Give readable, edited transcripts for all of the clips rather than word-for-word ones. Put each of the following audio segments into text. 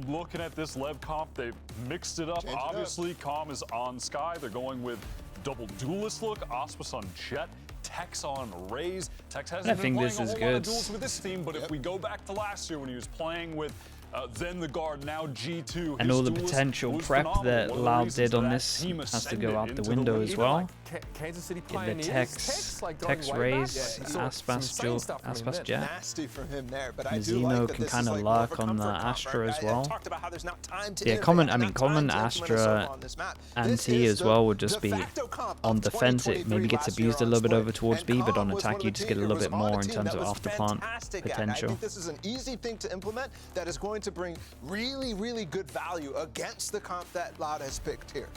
looking at this LEV comp. They've mixed it up. Obviously, Calm is on Sky. They're going with double duelist look. Auspice on Jet. Tex on Raze. Tex hasn't been playing a whole lot of duels with this team, but if we go back to last year when he was playing with then the guard, now G2. And all the potential prep that Loud did on this has to go out the window as well. Kansas City In the Tex Raze, Aspas Jet. Nasty from him there, but Mizzino can kind of lurk on the Astra as well. Yeah, common Astra and T as well would just be on defense. It maybe gets abused a little bit over towards B, but on attack you just get a little bit more in terms of after plant potential. I think this is an easy thing to implement that is going to bring really good value against the comp that Loud has picked here.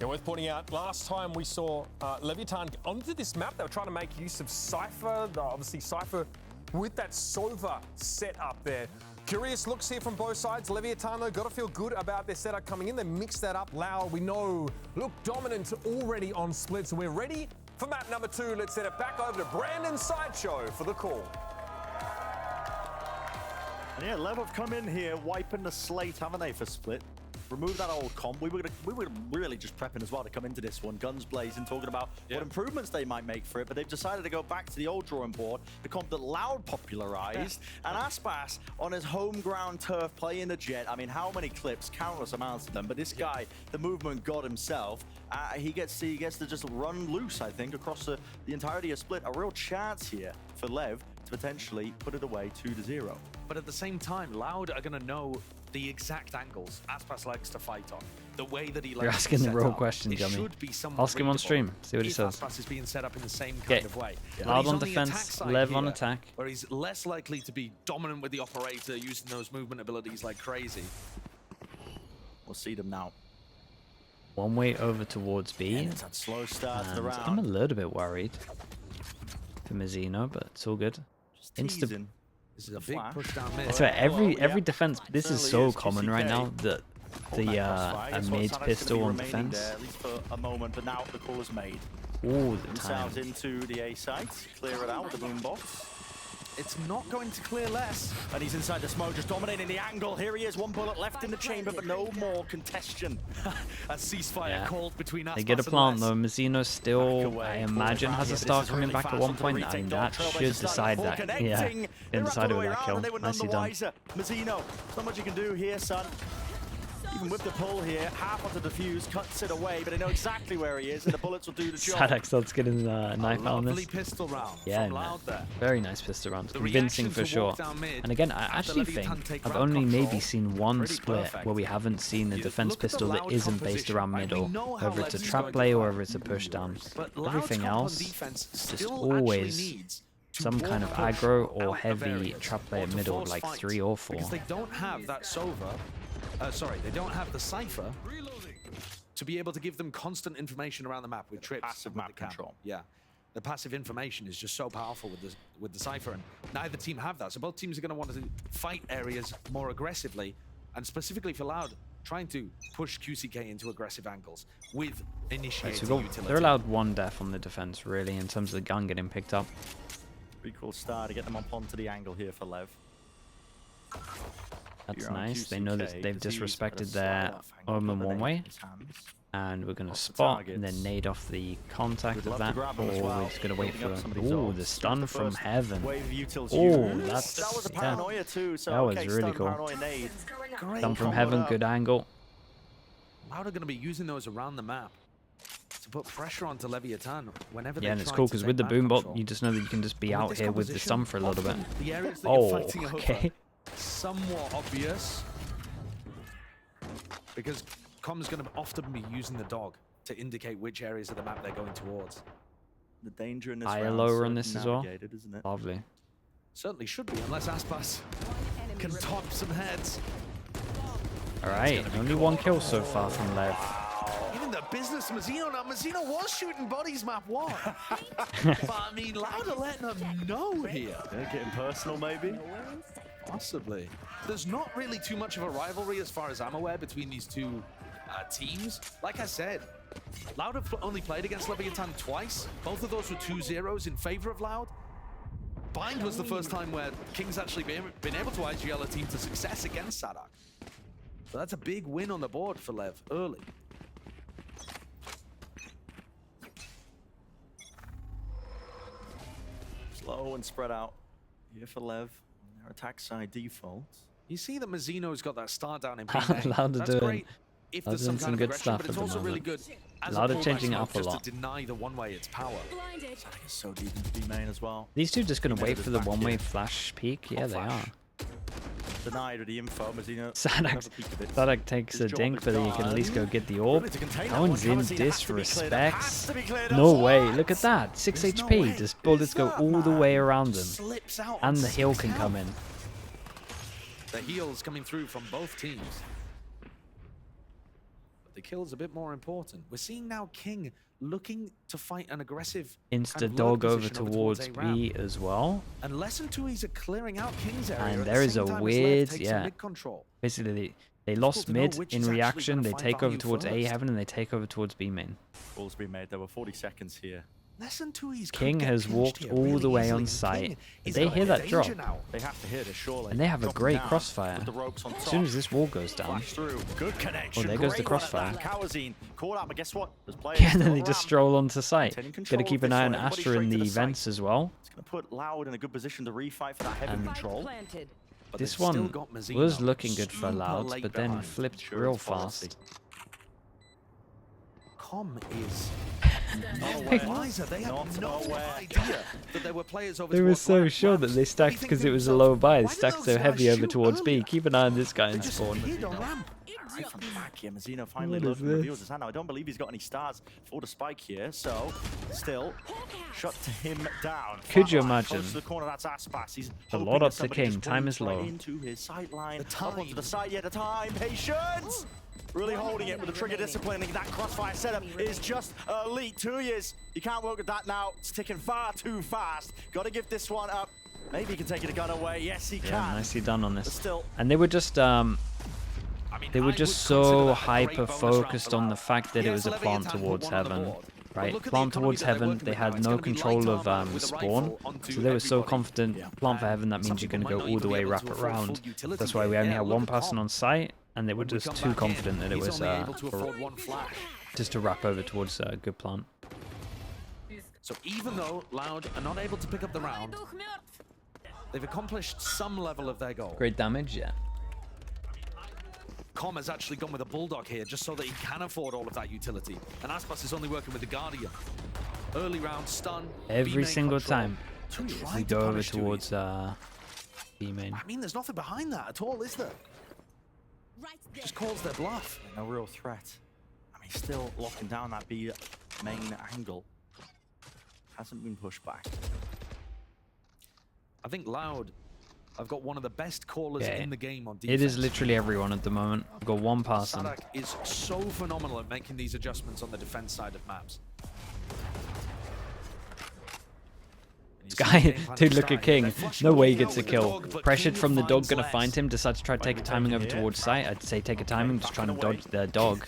Yeah, worth pointing out, last time we saw Leviathan onto this map, they were trying to make use of Cypher, obviously Cypher with that Sova set up there. Curious looks here from both sides. Leviathan, though, got to feel good about their setup coming in. They mixed that up. Loud, we know, look dominant already on split, so we're ready for map number 2. Let's set it back over to Brandon Sideshow for the call. And yeah, LEV have come in here, wiping the slate, haven't they, for split? Remove that old comp. We were really just prepping as well to come into this one, guns blazing, talking about what improvements they might make for it, but they've decided to go back to the old drawing board, the comp that Loud popularized, and Aspas on his home ground turf playing the Jet. I mean, how many clips? Countless amounts of them, but this guy, the movement god himself, he gets to just run loose, I think, across the entirety of split. A real chance here for LEV to potentially put it away 2-0. But at the same time, Loud are going to know the exact angles Aspas likes to fight on. The way that he likes. You're asking the real question, Jimmy. Ask him on stream. See what he says. Aspas is being set up in the same kind of way. Loud on defense, LEV on attack. Where he's less likely to be dominant with the operator, using those movement abilities like crazy. We'll see them now. One way over towards B. And it's that slow start to the round. I'm a little bit worried for Mizzino, but it's all good. Insta. This is a big push down mid. That's right. Every defense. This is so common right now. The a mid pistol on defense. At least for a moment, but now the call is made. Ooh, the time. Themselves into the A site, clear it out with the boom box. It's not going to clear less. And he's inside the smoke, just dominating the angle. Here he is, one bullet left in the chamber, but no more congestion. A ceasefire called between Aspas. They get a plant though. Mizzino still, I imagine, has a star coming back at one point. I mean, that should decide that. Yeah, didn't decide with that kill. Nicely done. Mizzino, not much you can do here, son. Even with the pull here, half of the defuse cuts it away, but they know exactly where he is, and the bullets will do the job. Sadx, let's get his knife on this. Pistol round. Yeah, Loud there. Very nice pistol round. Convincing for sure. And again, I actually think I've only maybe seen one split where we haven't seen a defense pistol that isn't based around middle, whether it's a trap play or whether it's a push down. Everything else, just always some kind of aggro or heavy trap play at middle, like 3 or 4. Because they don't have that Sova. They don't have the Cypher to be able to give them constant information around the map with trips. Passive map control. Yeah. The passive information is just so powerful with the Cypher, and neither team have that. So both teams are going to want to fight areas more aggressively, and specifically for Loud, trying to push QCK into aggressive angles with initiating utility. They're allowed 1 death on the defense, really, in terms of the gun getting picked up. Pretty cool start to get them up onto the angle here for LEV. That's nice. They know that they've disrespected their Omen one way. And we're going to spot and then nade off the contact of that. Or we're just going to wait for ooh, the stun from heaven. Oh, that was a paranoia too. That was really cool. Stun from heaven, good angle. Loud are going to be using those around the map to put pressure onto Leviathan whenever they and it's cool because with the boombot, you just know that you can just be out here with the stun for a little bit. Oh, okay. Somewhat obvious because Com's going to often be using the dog to indicate which areas of the map they're going towards. The danger in this higher round lower on this as well. Isn't it? Lovely. Certainly should be, unless Aspas can top some heads. All right, only 1 kill so far from LEV. Even the business Mizzino. Now Mizzino was shooting bodies map 1, but I mean, Loud are letting them know here. Yeah, getting personal maybe. Possibly. There's not really too much of a rivalry as far as I'm aware between these two teams. Like I said, Loud have only played against Leviathan twice. Both of those were 2-0s in favor of Loud. Bind was the first time where King's actually been able to IGL a team to success against Sadok. So that's a big win on the board for LEV early. Slow and spread out here for LEV on their attack side default. You see that Mazzino's got that start down in Loud That's great if there's some kind of good aggression, stuff but at it's the also really moment. good as Loud a are pullback changing smoke up a just lot. to deny the one-way its power. Sadak is so deep into B main as well. These two just going to He wait made for it the back one-way here. flash peek? Yeah, they are. Denied with the info, Mazzino. Sadak takes a dink, but then you can at least go get the orb. That one's in disrespects. No way, look at that. 6 HP. Does bullets go all the way around them? And the heal can come in. The heals coming through from both teams. But the kill's a bit more important. We're seeing now King looking to fight an aggressive Insta lurk dog over position towards A ramp. B as well. And Lesson 2's are clearing out King's area. And at there the is same a time as Lev weird, takes yeah. mid control. Basically, they lost to know mid which in is actually reaction. gonna They find take over value towards A first. heaven and they take over towards B main. Calls being made. There were 40 seconds here. Lesson 2's King has walked all the way on site. Did they hear that drop? They have to hit it, surely. And they have a Drop him great down crossfire. with the ropes on As top. soon as this wall goes down, Flash through. Good connection. Oh, there goes the Great one at crossfire. that. Kawazine caught out, but guess what? There's players and still then they just around. stroll onto site. Taking Got to control keep of an this eye one. on Everybody Astra in straight to the the site. events as well. It's going to put Loud in a good position to refight for that heavy And control. Planted. But This they've still one got Mazzino was looking good for super Loud, late but then behind. flipped Sure, real it's policy. fast. Com is Nowhere. Liza, they have no Nowhere. idea that there were players over They were towards so ramp. sure that they Ramps. stacked What do you because think it was a to low themselves, buy. They why did stacked those so guys heavy over shoot towards B. earlier? Keep an eye on this guy in They just spawn. hid on ramp. Right from the back here, Mazzino finally What is loading reveals this? his hand. Now, I don't believe he's got any stars for the spike here, so still shut him down. Could you Flatline, imagine? close to the corner, that's Aspas. He's A hoping lot that up to somebody King. just Time runs is low. right into his sight line. The Up onto the time. side, yeah, the time. Patience! Really holding it with the trigger discipline. That crossfire setup is just elite. 2 years. You can't work with that now. It's ticking far too fast. Got to give this one up. Maybe he can take it a gun away. Yes, he Yeah, can. nicely done on But this. still, And they were just they were just so hyper focused on the fact that it was a plant towards heaven, right? Plant towards heaven, they had no control of spawn, so they were so confident, plant for heaven, that means you're going to go all the way wrap around. That's why we only had one person on site, and they were just too confident that it was just to wrap over towards good plant. So even though Loud are not able to pick up the round, they've accomplished some level of their goal. Great damage, yeah. Com has actually gone with a Bulldog here just so that he can afford all of that utility. And Aspas is only working with the Guardian. Early round stun. Every B-main single control. time Trying we to go over punish Tui. towards B main. I mean, there's nothing behind that at all, is there? Just calls their bluff. no real threat. I mean, still locking down that B main angle. Hasn't been pushed back. I think Loud have got one of the best callers Yeah, in the game on defense. it is literally everyone at the moment. I've got one person. Sadak is so phenomenal at making these adjustments on the defense side of maps. Guy, dude, look at King. No way he gets a kill. Pressured from the dog, gonna find him. Decides to try to take a timing over towards site. I'd say take a timing, just trying to dodge the dog.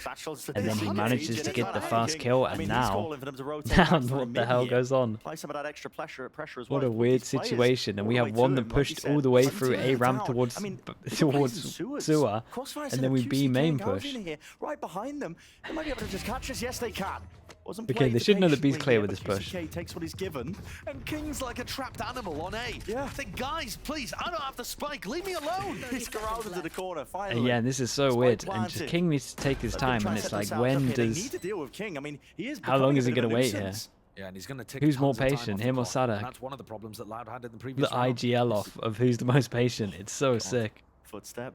And then he manages to get the fast kill. And now, what the hell goes on? Some of that extra pressure as What well a with weird these players. situation. And we All have the way one to that him, like you pushed said. all the way Some through teams A are ramp down. towards I mean, towards sewer, and then we B main push. Right behind them. They might be able to just catch us. Yes, they can. Wasn't Okay, played they should know that B's patiently clear here, with but this push. QCK takes what he's given. And King's like a trapped animal on A. Yeah. Think, guys, please, I don't have the spike. Leave me alone. He's corralled into the corner finally. Yeah, and this is so Spike weird. And planted. just King needs to take his They've been time, trying and to it's set like, themselves up when here. They does need to deal with King. I mean, he is How long becoming is he a bit of gonna a wait here? nuisance. Yeah, and he's going to take Who's more tons of time patient, off him the or clock, and Sadak? that's one of the problems that Loud had in the previous the round. IGL off of who's the most patient? It's so sick. Footstep.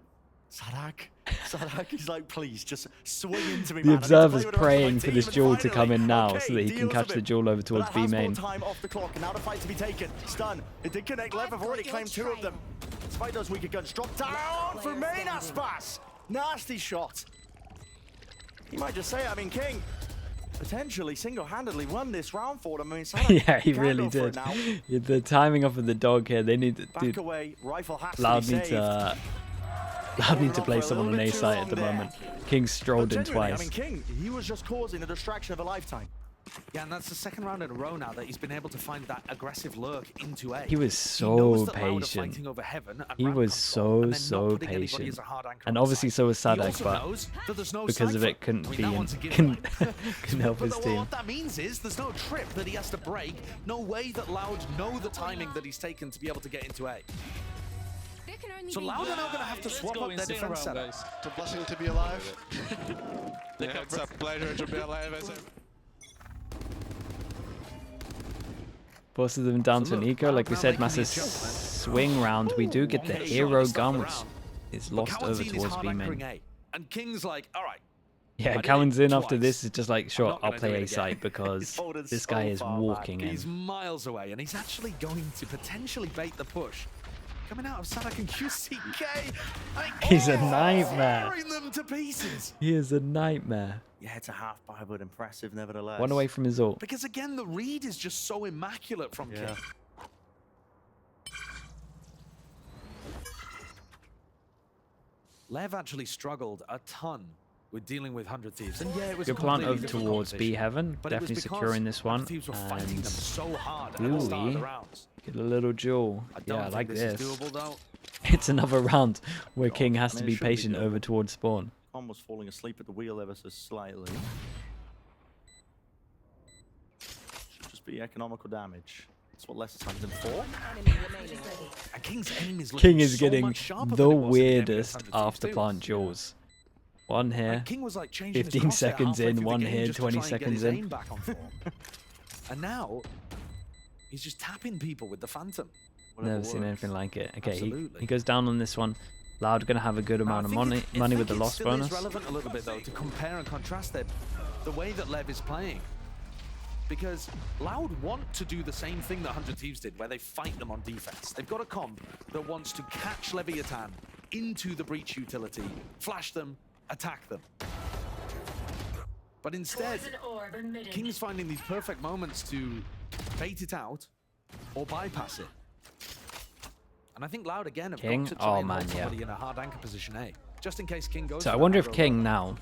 Sadak is like, please, just swing into me, The man. I need to observer's play with the rest of my praying for team, this and duel to come finally, in now okay, so that he can deals catch with the it. duel over But towards that B has more main. time off the clock, and now the fight to be taken. Stun. It did connect. Lev have already claimed 2 of them. Despite those weaker guns, drop down for main Aspas. Nasty shot. He might just say it. I mean, King potentially single-handedly won this round for them. I mean, Sadak Yeah, he can really go for it did. now. Yeah, the timing off of the dog here, they need Back dude, away. Rifle has Loud to be needs saved. Loud need to Holding play on for a someone on little A bit too site at long the there. moment. King strolled But in genuinely, twice. I mean, King, he was just causing a distraction of a lifetime. Yeah, and that's the second round in a row now that he's been able to find that aggressive lurk into A. He was so patient. He was so patient. And obviously so was Sadak, but because of it couldn't help his team. What that means is there's no trip that he has to break, no way that Loud know the timing that he's taken to be able to get into A. So Loud are now going to have to swap up their defense setup. It's a blessing to be alive. Yeah, it's a pleasure to be alive. Forces them down to an eco. Like we said, massive swing round. We do get the hero gun, which is lost over towards B main. And King's like, all right. Yeah, Cowan's in after this. Is just like, sure, I'll play A side because this guy is walking in. He's miles away, and he's actually going to potentially bait the push. Coming out of Sadak and QCK. He's a nightmare. Tearing them to pieces. He is a nightmare. Yeah, it's a half buy, but impressive nevertheless. One away from his ult. Because again, the read is just so immaculate from King. Lev actually struggled a ton with dealing with 100 Thieves. And yeah, it was good plant over towards B heaven. Definitely securing this one. Thieves were fighting them so hard at Ooh, the start of the rounds. Get a little jewel. Yeah, I like this. Is doable, though. It's another round where King has to be patient over towards spawn. Con was falling asleep at the wheel ever so slightly. Should just be economical damage. That's what Leicester times in 4. And King's aim is King is getting the weirdest after plant jewels. One here, King was like 15 seconds in, one here, 20 seconds in. And now he's just tapping people with the Phantom. Never seen anything like it. Okay, he goes down on this one. Loud gonna have a good amount of money with the loss bonus. It's relevant a little bit though to compare and contrast the way that Lev is playing, because Loud want to do the same thing that 100 Thieves did, where they fight them on defense. They've got a comp that wants to catch Leviathan into the breach utility, flash them, attack them. But instead, King's finding these perfect moments to bait it out or bypass it. And I think Loud again have got to try and hold somebody in a hard anchor position A, just in case King goes. So I wonder if King now,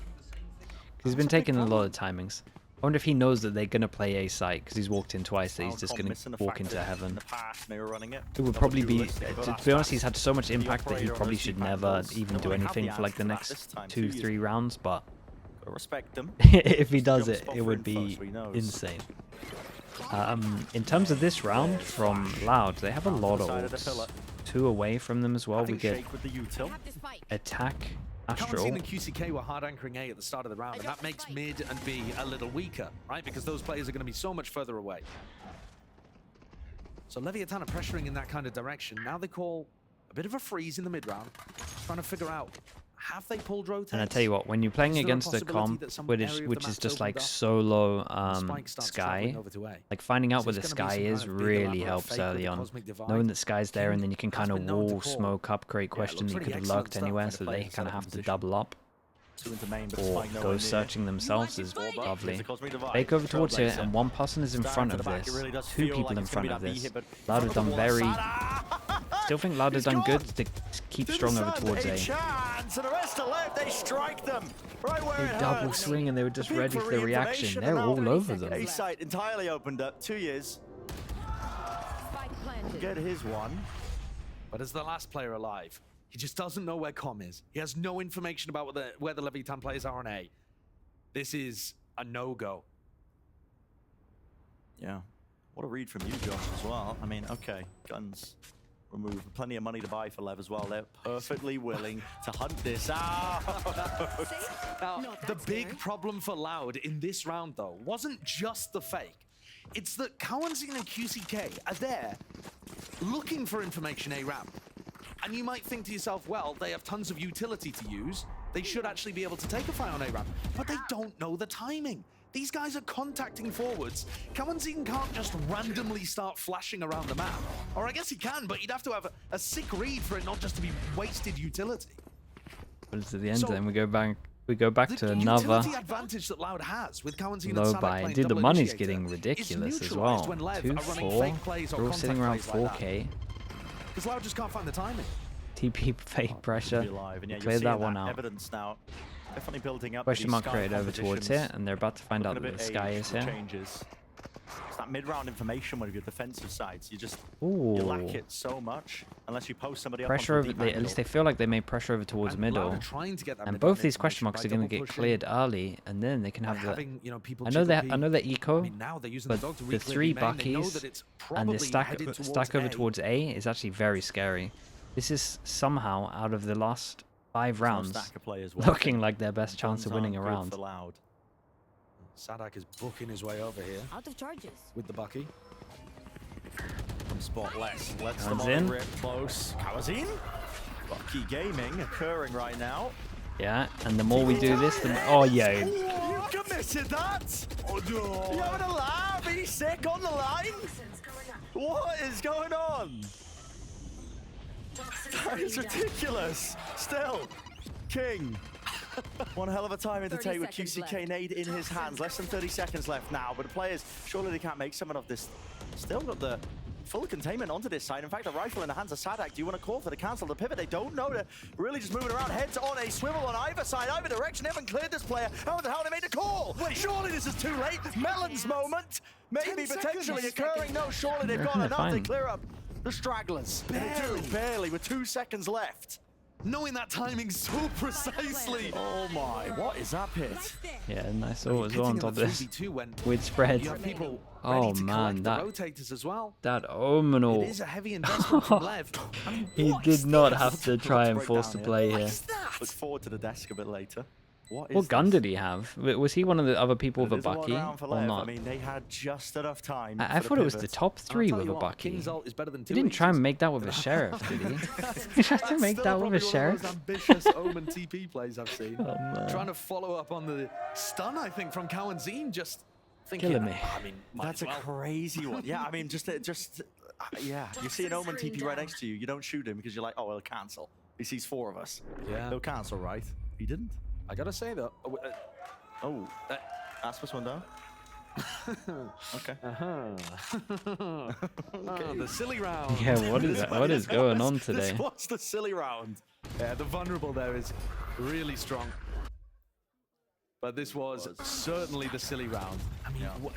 because he's been taking a lot of timings, I wonder if he knows that they're going to play A site because he's walked in twice, that he's just going to walk into heaven. It would probably be, to be honest, he's had so much impact that he probably should never even do anything for like the next 2-3 rounds, but if he does it, it would be insane. In terms of this round from Loud, they have a lot of ults. 2 away from them as well. We get attack, Astral. And QCK were hard anchoring A at the start of the round, and that makes mid and B a little weaker, right? Because those players are going to be so much further away. So Leviathan are pressuring in that kind of direction. Now they call a bit of a freeze in the mid round, trying to figure out, have they pulled rotates? And I tell you what, when you're playing against a comp which is just like solo Sky, like finding out where the Sky is really helps early on. Knowing that Sky's there, and then you can kind of wall smoke up, create question that you could have lurked anywhere, so they kind of have to double up. Or go searching themselves is lovely. Fake over towards here, and one person is in front of this. 2 people in front of this. Loud has done very... Still think Loud has done good to keep strong over towards A. They double swing and they were just ready for the reaction. They're all over them. A site entirely opened up. 2 years. Get his one. But as the last player alive, he just doesn't know where Com is. He has no information about where the Leviathan players are on A. This is a no-go. Yeah. What a read from you, Josh, as well. I mean, okay, guns removed. Plenty of money to buy for Lev as well. They're perfectly willing to hunt this out. Now, the big problem for Loud in this round, though, wasn't just the fake. It's that Cowanzine and QCK are there looking for information A-ramp. And you might think to yourself, well, they have tons of utility to use. They should actually be able to take a fight on A-ramp. But they don't know the timing. These guys are contacting forwards. Cowanzine can't just randomly start flashing around the map. Or I guess he can, but you'd have to have a sick read for it not just to be wasted utility. But it's at the end, so then we go back to another advantage that Loud has with low buy. Dude, the money's getting ridiculous as well. 2-4. We're all sitting around 4K. Because Loud just can't find the timing. TP fake pressure. Clear that one out. Evidence now. Definitely building up. Question these mark Sky created over towards here, competitions. and they're about to find out Looking a that the bit Sky aged is from here. Changes. It's that mid-round information when you're defensive sides. You just Ooh. you lack it so much unless you post somebody Pressure up over. onto a deep At least they angle. feel like they made pressure over towards And middle. Loud are trying to get that And mid-round both these question information marks are by going to get double pushing, cleared early, and then they can by have the. having, you know, people I know chip that. and I know peek. that eco, I mean, now they're using but the dog to the re-clear 3 B main. They know Buckies that it's and the probably headed towards stack over A. towards A is actually very scary. This is somehow out of the last 5 rounds Stack of players well. looking like their best chance of Guns winning a aren't good round. for Loud. Sadak is booking his way over here Out of charges. with the Bucky. From spot less. Let's Comes them in. all rip close. Kawazin. Bucky gaming occurring right now. Yeah, and the more we do this, the oh yeah. You committed that! Oh, no. You having a laugh? Are you sick on the line? What is going on? That is ridiculous. Still, King. One hell of a time to 30 take with seconds QCK left. nade in his hands. Less than 30 seconds left now, but the players, surely they can't make something of this. Still got the full containment onto this side. In fact, a rifle in the hands of Sadak. Do you want to call for the cancel, the pivot? They don't know. They're really just moving around. Heads on a swivel on either side, either direction. They haven't cleared this player. How the hell they made the call? Wait, surely this is too late. Melon's moment. Maybe potentially occurring. No, surely they've got enough to Fine. clear up the stragglers. Barely, with 2 seconds left. Knowing that timing so precisely. Oh my, what is that pit? Yeah, nice ult as well on Hitting top of in the this. 3v2 when With spread. you have people Oh, ready to man, collect that- the rotators as well. That Omen It is a heavy investment from Lev. I mean, He what did is not this? have to try and break force down the here. play What here. is that? Look forward to the desk a bit later. What is What gun this? did he have? Was he one of the other people with It a is one Bucky round for or Lev. not? I mean, they had just enough time. I for thought it was the pivot. top I'll 3 tell with you a what, Bucky. King's ult is better than He 2 didn't try aces. and make that with a sheriff, did he? He tried to That's make still that with probably a one of the sheriff. most ambitious Omen TP plays I've seen. Oh, man. Trying to follow up on the stun, I think, from Kawazin. Just thinking, Killing me. I mean, might That's as a well. crazy one. Yeah, I mean, yeah. You see an Omen TP right next to you, you don't shoot him because you're like, oh, he'll cancel. He sees 4 of us. Yeah. He'll cancel, right? He didn't. I gotta say though. Oh, Aspas one down. Okay. The silly round. Yeah, what is going on today? This was the silly round. Yeah, the vulnerable there is really strong. But this was certainly the silly round. I mean, what?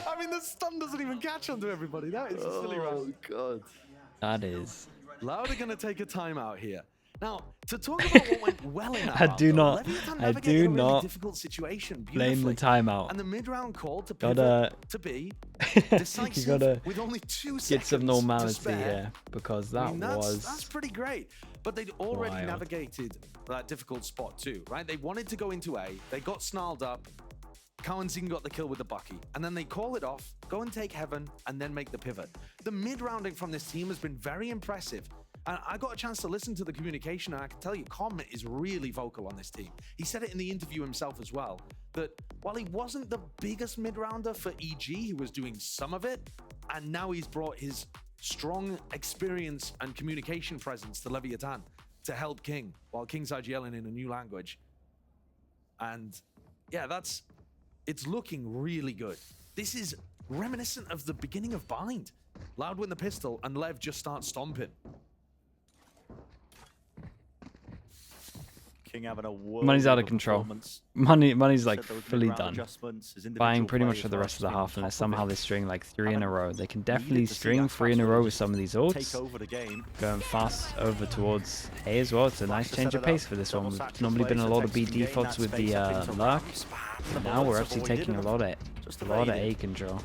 I mean, the stun doesn't even catch onto everybody. That is a silly round. God. That is. Loud are going to take a timeout here. Now, to talk about what went well in that I round, do though, not- Leviathan I navigated do a really not difficult situation blame the beautifully. timeout. And the mid-round call to Gotta- pivot to be You decisive gotta with only 2 seconds get some to normality spare. here because I that mean, was that's pretty great. But they'd already wild. navigated that difficult spot too, right? They wanted to go into A, they got snarled up, Kawazin got the kill with the Bucky, and then they call it off, go and take Heaven, and then make the pivot. The mid-rounding from this team has been very impressive. And I got a chance to listen to the communication, and I can tell you, Com is really vocal on this team. He said it in the interview himself as well, that while he wasn't the biggest mid-rounder for EG, he was doing some of it, and now he's brought his strong experience and communication presence to Leviathan to help King, while King's yelling in a new language. And yeah, it's looking really good. This is reminiscent of the beginning of Bind. Loud win the pistol, and Lev just starts stomping. King having a Money's out of whirlwind control. performance. Money's like Said there was fully mid-round done. adjustments, his Buying individual pretty play much as for the well, rest of the just being half, on unless top of somehow it. they string like 3 in a Haven't row. They can needed definitely to see string that 3 in a fast row really with just some of these take ults. over the game. Going fast over towards A as well. It's a nice to change set of it up. pace for this one. Double It's satchel normally been a plays, lot of B attacks can gain defaults that with space the up into Lurk. ramp, spam the Now we're bullets actually avoided taking a and lot delayed of it. A control.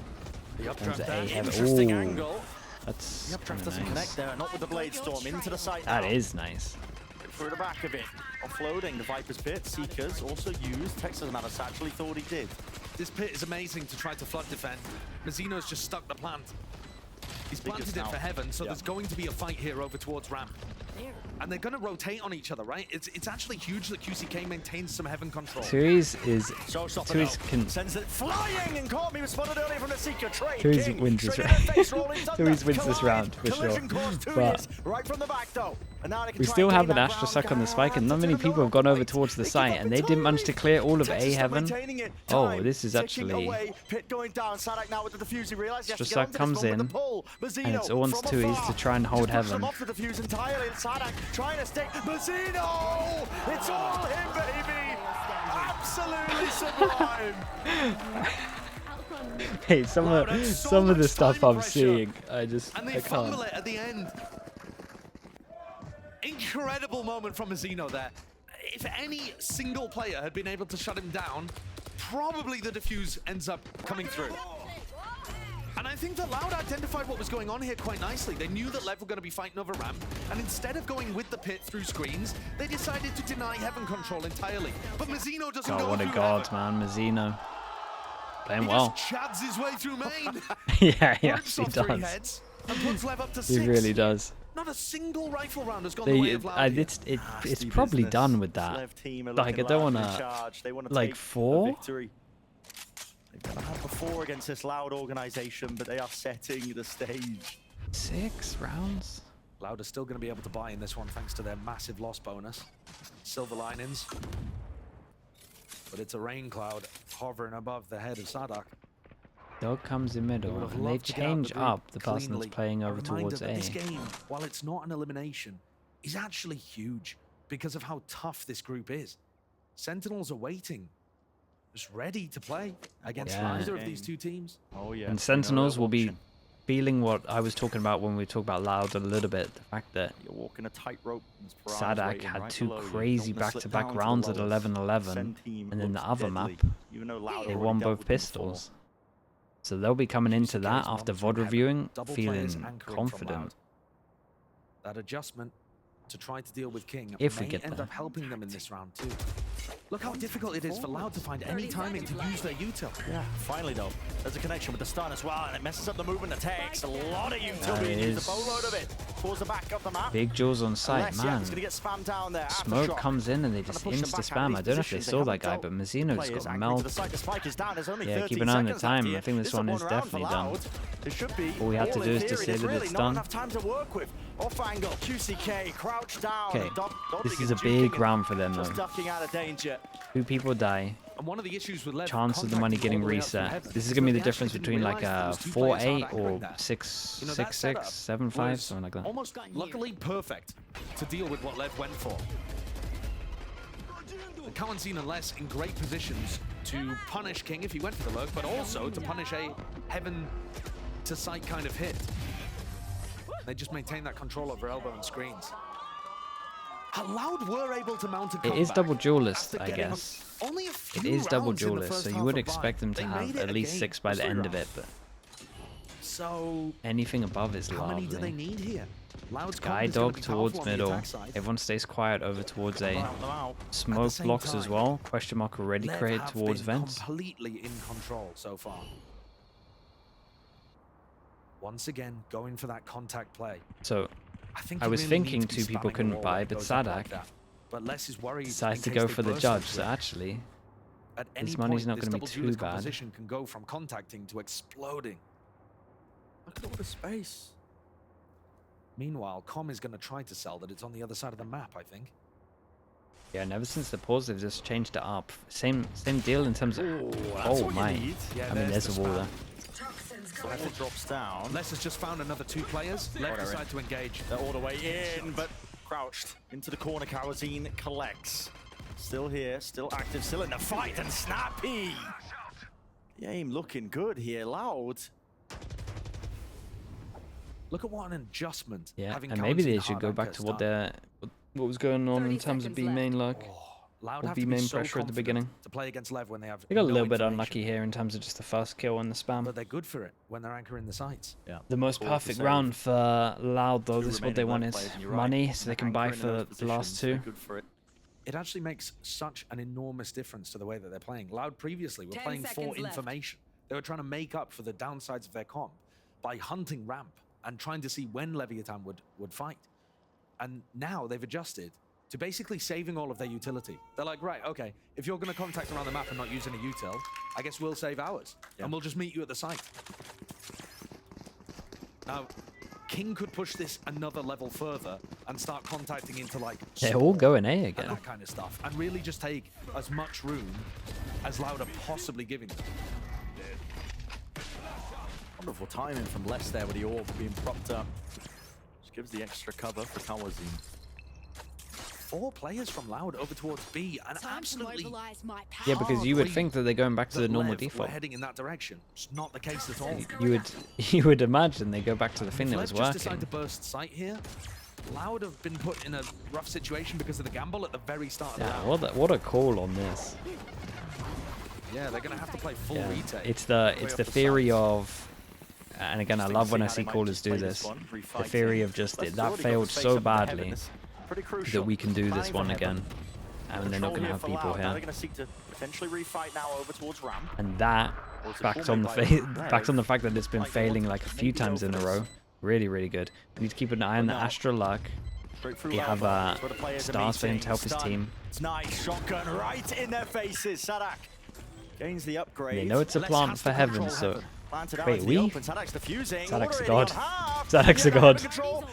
The Comes updraft the A there, heavy. interesting Ooh. angle. That's The updraft kinda doesn't nice. connect there, not with the blade storm into the site That now. is nice. Through the back of it, offloading the Viper's pit. Seekers also used. Tex doesn't have a satchel, he thought he did. This pit is amazing to try to flood defend. Mazzino's just stuck the plant. He's Biggest planted it now. for Heaven, so Yeah. there's going to be a fight here over towards ramp. There. And they're going to rotate on each other, right? It's actually huge that QCK maintains some Heaven control. Therese is Showstopper Therese though. can Sends it flying and caught me. Was spotted earlier from the Seeker. Trade Therese King. wins this Straight round. in the face roll, he's under. Therese wins this Collide. round for Collision sure. course 2 But years. Right from the back though. And now they can We try still and have gain an that Astra ground suck on the spike, and not down many to people have gone over point. towards the They give site, up and they didn't manage to clear all of A Texas still heaven. maintaining it. Oh, Time this is ticking actually... away. Pit going down. Sadak now with the defuse. He realized he has to Astra get suck onto this comes one with in, the pull. and it's Mazzino Orn's from 2 afar. to try and hold Just pushes heaven. him off the defuse entirely. Sadak trying to stay. Mazzino! It's all him, baby! Absolutely sublime! Hey, some of the stuff I'm seeing, I And they can't. fumble it at the end. Incredible moment from Mazzino there. If any single player had been able to shut him down, probably the defuse ends up coming through. And I think that Loud identified what was going on here quite nicely. They knew that LEV were going to be fighting over ramp, and instead of going with the pit through screens, they decided to deny heaven control entirely. But Mazzino doesn't go Oh, what a through god, heaven. man. Mazzino. Playing He well. just chads his way through main. Yeah, he Rips actually off 3 does. heads and puts LEV up to 6. He really does. Not a single rifle round has gone the way of Loud here. It's probably done with that. Like, I don't want to... Like, 4? Victory. They've never had before against this Loud organization, but they are setting the stage. 6 rounds? Loud are still going to be able to buy in this one thanks to their massive loss bonus. Silver linings. But it's a rain cloud hovering above the head of Sadak. Dog comes in middle, Would have and they loved to get out change the group up the person cleanly. that's playing A over reminder towards that A. This game, while it's not an elimination, is actually huge because of how tough this group is. Sentinels are waiting, just ready to play against Yeah. either of these two teams. Oh yeah. And Sentinels will be feeling what I was talking about when we talked about Loud a little bit. The fact that You're walking a tightrope. Sadak had 2 crazy back-to-back rounds at 11-11, and then the other map, they won both pistols. So they'll be coming into that after VOD reviewing, Double players feeling anchoring from confident. Loud. That adjustment to try to deal with King If we may get end there. up helping them in this round too. Look how difficult it is for Loud to find any timing to use their util. Yeah, finally though, there's a connection with the stun as well, and it messes up the movement of Tex. A lot of util being used, a boatload of it towards the back of the map. Big jaws on site, Unless, man. he's gonna get spammed down there. Smoke Aftershock. comes in and they Trying to just push them insta back out of spam. these I don't know if they positions. saw that haven't guy, dealt but Mazzino's players got anchoring to the melt. site. The spike is down. There's only Yeah, 13 keep an eye on the seconds time. left here. I think this one is round definitely for done. Loud. It should be All we have to do is to in say theory. that There's it's really done. not enough time to work with. Off angle, QCK, crouch down. Okay, Dodging this is and a big juking round for them and just though. ducking out of danger. 2 people die. And one of the issues with LEV Chance of the money contacting getting all the way up through reset. heaven This is is gonna be that the they difference actually between didn't like realize a there was 2 players 4-8 out anchoring or there. 6-6, You know, that setup 7-5, was something like that. Almost luckily perfect to deal with what LEV went for. Kawanseen and Les in great positions to punish King if he went for the lurk, but also to punish a heaven to sight kind of hit. They just maintain that control over elbow and screens. Loud were able to mount a comeback. It is double duelist, after I getting guess. only a It few is double rounds in the duelist, first so you half would of expect them to They have made it at a least game, 6 by the those end three of it, rounds. but So anything above is how many do they lovely. need here? Loud's Guy comp is gonna dog be towards powerful on the middle. attack side. Everyone stays quiet over towards A. Out, them out. Smoke same blocks as time, well. Question mark already LEV created have towards been vents. completely in control so far. Once again, going for that contact play. So think I you was really thinking need to be 2 people spamming the couldn't wall buy, when it but goes up like Sadak that. But Les is worried decides in to case go they for the burst judge, into so it. actually At any his money's point, not this gonna be double too duelist bad. composition can go from contacting to exploding. Look at all the space. Meanwhile, Com is going to try to sell that it's on the other side of the map, I think. Yeah, and ever since the pause, they've just changed it up. Same deal in terms of. That's Oh what you my! need. Yeah, I mean, there's the a wall spam. there. As it drops down. Les has just found another 2 players. Left they're decide to engage. They're all the way in, but crouched into the corner. Karazine collects. Still here, still active, still in the fight, and Snappy! The aim looking good here, Loud. Look at what an adjustment. Yeah, having and maybe Kawanseen they and should go Hardak back at to what start. was going on 30 in terms of seconds B left. main luck. Loud Or have B to be main so pressure at the confident beginning. to play against LEV when they have They got a no little bit information. unlucky here in terms of just the first kill and the spam. But they're good for it when they're anchoring the sites. Yeah. The most Call to perfect save. round for Loud though. Two This is what they remaining wanted: left players, and you're right. money, so They're they can buy anchoring in for those the last positions. They're 2. good for it. It actually makes such an enormous difference to the way that they're playing. Loud previously were 10 playing for seconds left. information. They were trying to make up for the downsides of their comp by hunting ramp and trying to see when Leviathan would fight. And now they've adjusted to basically saving all of their utility. They're like, right, okay, if you're going to contact around the map and not using a util, I guess we'll save ours. Yeah. And we'll just meet you at the site. Now, King could push this another level further and start contacting into like They're all going A and again. that kind of stuff, and really just take as much room as Loud are possibly giving them. Wonderful timing from Les there with the orb being propped up. Just gives the extra cover for Kawazin. 4 players from Loud over towards B, and absolutely Yeah, because you would think that they're going back to the normal Lev were default. heading in that direction. It's not the case at all. You would imagine they go back to the thing that was Lev just decided to working. burst sight here. Loud have been put in a rough situation because of the gamble at the very start of the Yeah, round. what a call on this. Yeah, they're gonna have to play full Yeah, retake. it's the theory of, and again I love when I see callers do this. The theory of just that failed so badly that we can do this one again, and they're not going to have people They're here. going to seek to potentially refight now over towards Ram. And that backs on the fact that it's been failing like a few times in a row. Really, really good. We need to keep an eye on the Astra luck. We have stars for him to help his team. It's nice shotgun right in their faces. Sadak gains the upgrade. They know it's a plant for heaven, so wait, we? Sadak's a god. Sadak's a god.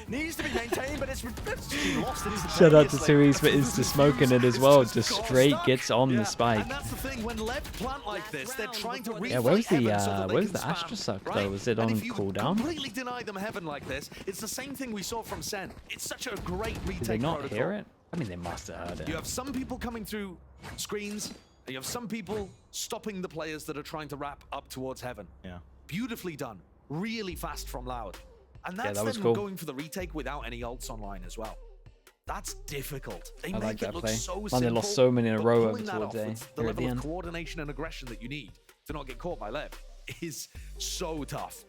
Needs to be maintained, but it's been lost Shout out to Therese for insta-smoking it as well. Just straight gets on the spike. And that's the thing, when Lev plant like this, they're trying to Yeah, where's the heaven so that they where's can the spam, Astra suck right? though? Was it And on if you cooldown? completely deny them heaven like this, it's the same thing we saw from Sen. It's such a great retake Did they not protocol. hear it? I mean, they must have heard it. You have some people coming through screens, and you have some people stopping the players that are trying to wrap up towards heaven. Yeah. Beautifully done. Really fast from Loud. And that's that was them cool. going for the retake without any ults online as well. That's difficult. They I make like it that look play. so Man, simple. they lost so many in a but row over pulling that towards off A with the here at the level of end. coordination and aggression that you need to not get caught by Lev is so tough.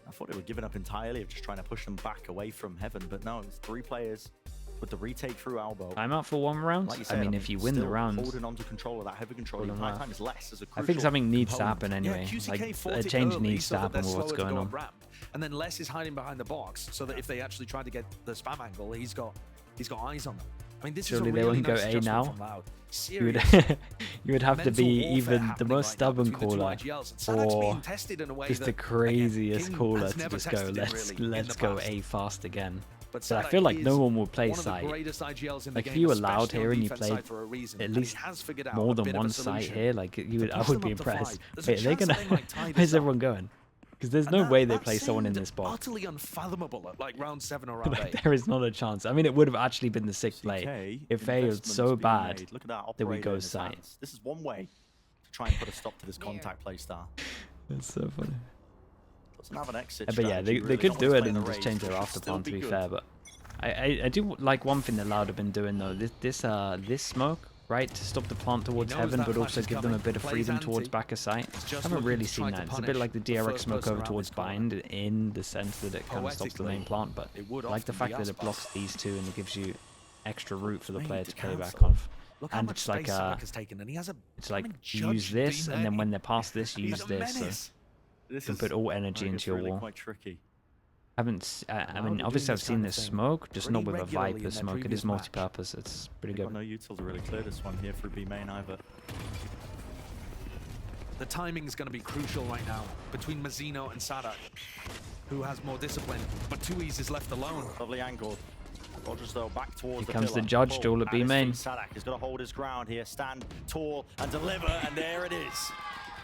I thought they were giving up entirely of just trying to push them back away from heaven, but no, it's 3 players with the retake through elbow. I'm out for one round. Like you said, I mean, if you win the still round, holding on to control of that heavy control, your Hold on, time is less as a I crucial think something needs to component. happen anyway. QCK Like fought a it change early needs so to that happen they're with what's slower to going go on. and ramp. And then Les is hiding behind the box so that if they actually try to get the spam angle, he's got eyes on them. I mean, this Surely is a they really wouldn't go nice A adjustment now? from Loud. You would, Serious you would have to mental be warfare even the happening most right now stubborn between the two caller, IGLs. And Sadak's or being tested in a way just the that, craziest again, King caller has to never just go, tested it really in let's the go past. A fast again. But But I Sadak feel like no is one will play one of the site. greatest IGLs in the Like if game, you allowed especially on here and you defense played side for a reason. at And he least has figured out more a than bit of one a site solution here, like you would, to I push would them be up to impressed. 5. There's a Wait, are they chance gonna? that they might tie this Where's up. everyone going? Because there's And no way they that play someone in seemed this box. utterly unfathomable at like round 7 or round 8. There is not a chance. I mean, it would have actually been the 6th CK, play. It failed investments so being bad made. Look at that that we operator go in his site. hands. This is one way to try and put a stop to this contact play style. That's so funny. Doesn't have an exit But yeah, strategy, they really. could No do one's it playing and the just race, change which their should after still plan, to be good. fair. But I do like one thing that Loud have been doing though. This smoke, right, to stop the plant towards knows heaven, that but flash also is give them a coming. bit of Plays freedom anti. towards back of sight. It's I just haven't looking really to try seen to that. It's a bit punish like the the DRX first smoke person over around towards this corner. bind in the sense that it kind of stops the main Poetically, plant, but it would I like the often fact be that it Aspas. blocks these two and it gives you extra route for the Made player to to carry back cancel. off. Look how And much it's like space Sadak has taken, and he has a it's like blooming use judge this, and then D-May. when they're past this, He's use a this. So menace. This can is, put all energy I think into it's your really wall. quite tricky. I Loud mean, are obviously doing I've this seen kind this of thing smoke, just not pretty with a regularly in Viper their smoke. It previous is match. multi-purpose. It's pretty Got good. no util to really clear this one here for B main either. The timing is going to be crucial right now between Mazzino and Sadak, who has more discipline, but 2E's is left alone. Lovely angle. Rogers though back towards Here the comes the pillar. judge Full duel at at B his main. feet. Sadak has got to hold his ground here, stand tall and deliver, and there it is.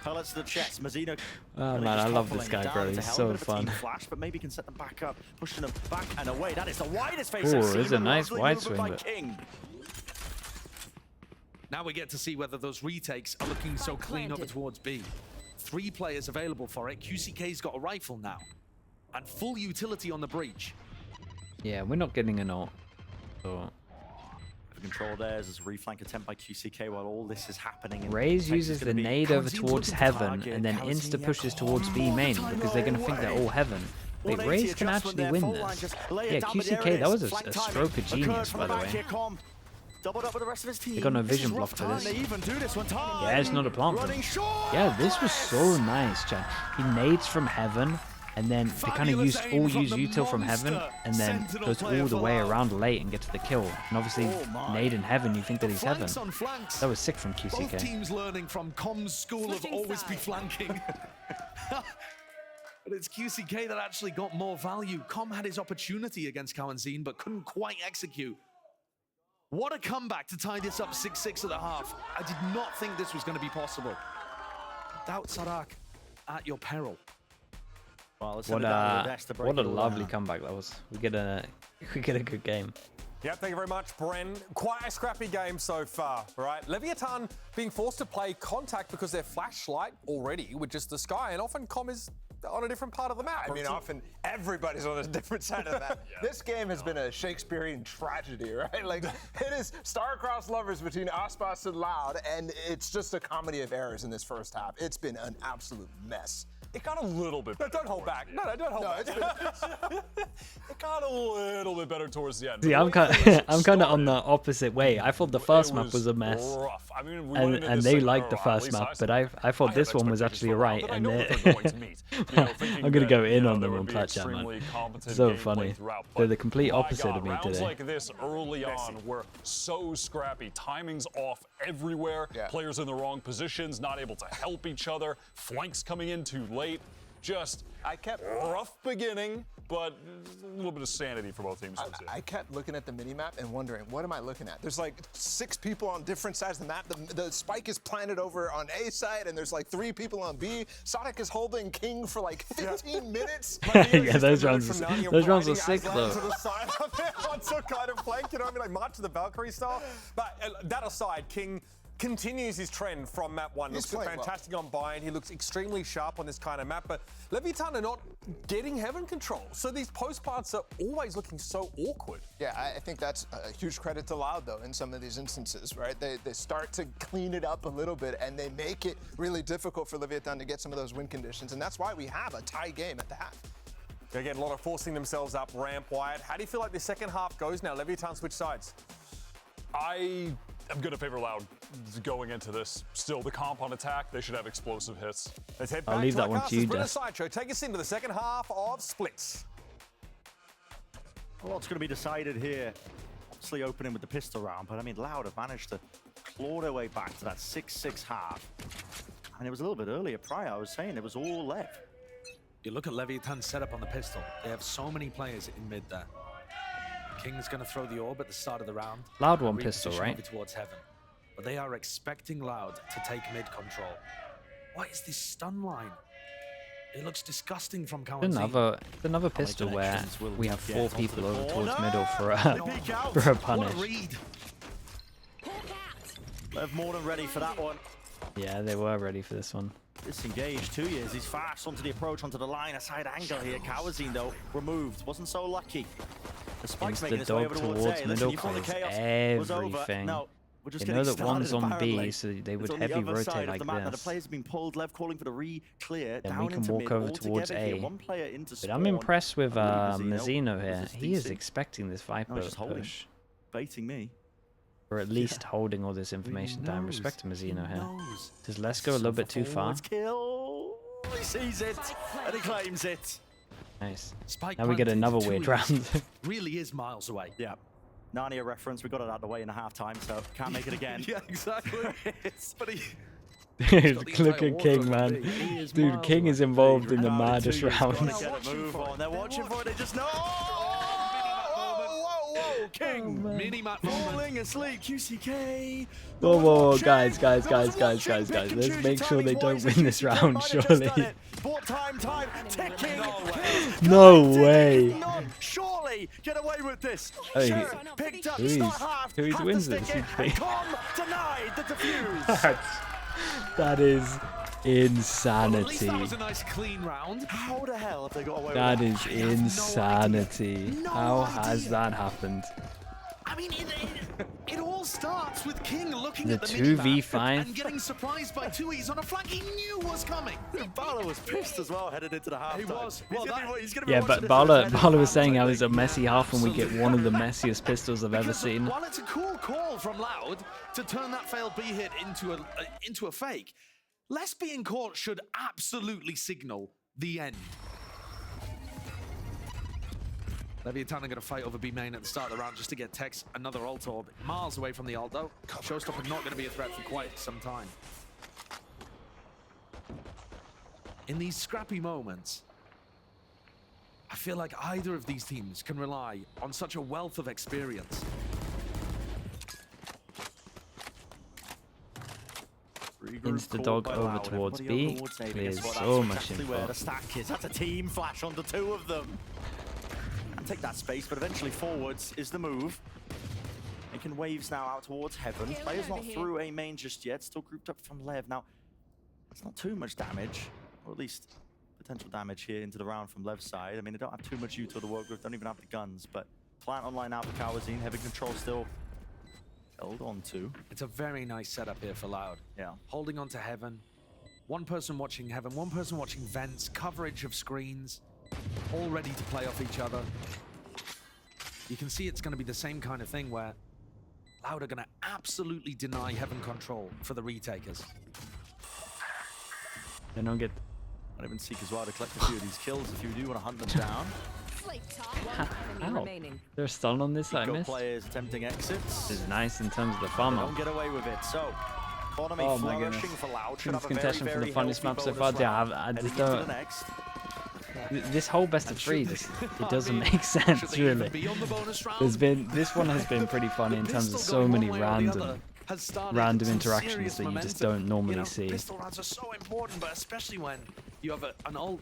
Pellets to the chest. Mazzino. Oh really man, just I love toppling this it guy, down bro. to He's hell. so A bit of a team fun. Flash, but maybe can set them back up, pushing them back and away. That is the widest face Ooh, I've seen. it's a but nice lovely wide movement swing, by but- King. Now we get to see whether those retakes are looking so clean over towards B. 3 players available for it. QCK's got a rifle now, and full utility on the breach. Yeah, we're not getting an ult. So The control there is a reflank attempt by QCK while all this is happening. And Raze Tex is uses gonna the be- nade over Kawazin's towards looking to heaven target. and then Kawazin, insta yeah, pushes come towards B on, main time because they're gonna away. think they're all heaven. Wait, Well, Raze AT can adjustment actually there, win full line, this. just lay it Yeah, down, but there QCK, it that is. was a Flank timing stroke of occurs genius, from by the back way. here, Com. Doubled up with the rest of his team. They got no This is vision block rough for time. this. They even do this one time. Yeah, it's not a plant. Running short. Yeah, this was so nice, Chan. He nades from heaven, and then they kind of use util from heaven, and then goes all the way around late and gets the kill. And obviously, nade in heaven, you think that he's heaven. Flanks on flanks. That was sick from Both QCK. teams learning from Com's school of always be flanking. But it's QCK that actually got more value. Com had his opportunity against Kawanzin, but couldn't quite execute. What a comeback to tie this up 6-6 at the half. I did not think this was going to be possible. Doubt Sarak at your peril. Well, What a lovely comeback that was. We get a good game. Yeah, thank you very much, Bren. Quite a scrappy game so far, right? Leviathan being forced to play contact because their flashlight already with just the sky, and often Com is on a different part of the map. I mean, often everybody's on a different side of the map. This game has been a Shakespearean tragedy, right? Like, it is star-crossed lovers between Aspas and Loud, and it's just a comedy of errors in this first half. It's been an absolute mess. It got a little bit better. No, don't hold back. No, don't hold back. It got a little bit better towards the end. See, I'm kind of on the opposite way. I thought the first map was a mess, rough. I mean, and they liked the first map, but I thought this one was actually alright. And I'm gonna go in on them on Plat Chat, man. So funny. They're the complete opposite of me today. Rounds like this early on were so scrappy. Timing's off everywhere. Players in the wrong positions, not able to help each other. Flanks coming in too late. Just rough beginning, but a little bit of sanity for both teams. I kept looking at the minimap and wondering, what am I looking at? There's like 6 people on different sides of the map. The spike is planted over on A side, and there's like 3 people on B. Sonic is holding King for like 15 minutes. Yeah, those rounds were sick though. To the side of it on some kind of flank, you know what I mean? Like March to the Valkyrie style. But that aside, King continues his trend from map 1. Looks fantastic on buy-in. He looks extremely sharp on this kind of map, but Leviathan are not getting heaven control. So these post parts are always looking so awkward. Yeah, I think that's a huge credit to Loud, though, in some of these instances, right? They start to clean it up a little bit, and they make it really difficult for Leviathan to get some of those win conditions, and that's why we have a tie game at the half. Again, a lot of forcing themselves up ramp wide. How do you feel like the second half goes now? Leviathan switch sides. I'm going to favor Loud going into this. Still, the comp on attack, they should have explosive hits. Let's head back I'll leave that one to you, Jess. Sideshow. Take us into the second half of Splits. A lot's going to be decided here. Obviously opening with the pistol round, but I mean, Loud have managed to claw their way back to that 6-6 half. And it was a little bit earlier prior, I was saying it was all LEV. You look at Leviathan's setup on the pistol. They have so many players in mid there. King's going to throw the orb at the start of the round. Loud one pistol, right? Towards heaven. But they are expecting Loud to take mid control. What is this stun line? It looks disgusting from Kawanzin. Another pistol where we have 4 people over towards middle for a punish. Lev more than ready for that one. Yeah, they were ready for this one. Disengaged 2 years. He's fast onto the approach, onto the line. A side angle here. Kawanzin, though, removed. Wasn't so lucky. The spike's making its way over towards middle covers everything. No, we're just they know that one's on B, so they would heavy rotate like this. The players have been pulled. Lev calling for the re-clear. Then we can walk over towards A. But I'm impressed with Mazzino here. He is expecting this Viper push. Baiting me. Or at least holding all this information down. Respect to Mazzino here. Does Les go a little bit too far? He sees it, and he claims it. Nice. Now we get another weird round. Really is miles away. Yeah. Narnia reference. We got it out of the way in a half-time, so can't make it again. Yeah, exactly. But look at King, man. Dude, King is involved in the maddest rounds. Move on. They're watching for it. They just know. King, mini-map falling asleep. QCK. Whoa, guys. Let's make sure they don't win this round, surely. Time, ticking. No way. Surely get away with this. Hey, who wins this? Denied the defuse. That is insanity. That was a nice clean round. How the hell have they got away with that? That is insanity. How has that happened? I mean, it all starts with King looking the at the 2v5 and getting surprised by 2Es on a flank he knew was coming. Bala was pissed as well headed into the half. He was. Yeah, but Bala was saying how it's a messy half and we get one of the messiest pistols I've ever seen. While it's a cool call from Loud to turn that failed B hit into a fake, less being caught should absolutely signal the end. Leviathan are going to fight over B main at the start of the round just to get Tex another ult orb. Miles away from the ult though. Showstopper not going to be a threat for quite some time. In these scrappy moments, I feel like either of these teams can rely on such a wealth of experience. Insta-dog over towards B. Clears so much where the info. stack is. That's a team flash onto 2 of them. And take that space, but eventually forwards is the move. Making waves now out towards heaven. Players not through A main just yet. Still grouped up from LEV. Now, it's not too much damage, or at least potential damage here into the round from LEV's side. I mean, they don't have too much util to work with. Don't even have the guns, but plant online now for Kawazine. Heavy control still held on to. It's a very nice setup here for Loud. Yeah. Holding on to heaven. One person watching heaven, one person watching vents, coverage of screens, all ready to play off each other. You can see it's going to be the same kind of thing where Loud are going to absolutely deny heaven control for the retakers. They don't get... Not even seek as well to collect a few of these kills if you do want to hunt them down. Ow. They're stunned on this, I Go missed. players attempting exits. This is nice in terms of the They farm don't up. get away with it. So, economy Oh my goodness. flourishing for Loud. Should This have a contention very, for the very funniest healthy map so bonus far. Yeah, round. I Heading just into don't... the next. This whole best of 3, it doesn't make sense, really. This one has been pretty funny in terms of so many random interactions that you just don't normally see. Pistol rounds are so important, but especially when you have an old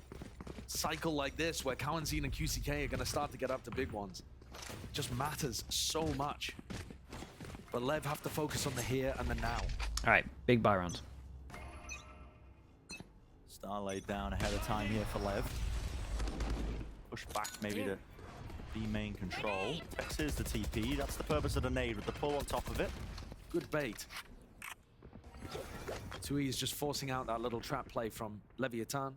cycle like this where Kawazine and QCK are going to start to get up to big ones. It just matters so much. But LEV have to focus on the here and the now. All right, big buy round. Star laid down ahead of time here for LEV. Push back maybe to B main control. Tex is the TP. That's the purpose of the nade with the pull on top of it. Good bait. Tui is just forcing out that little trap play from Leviathan.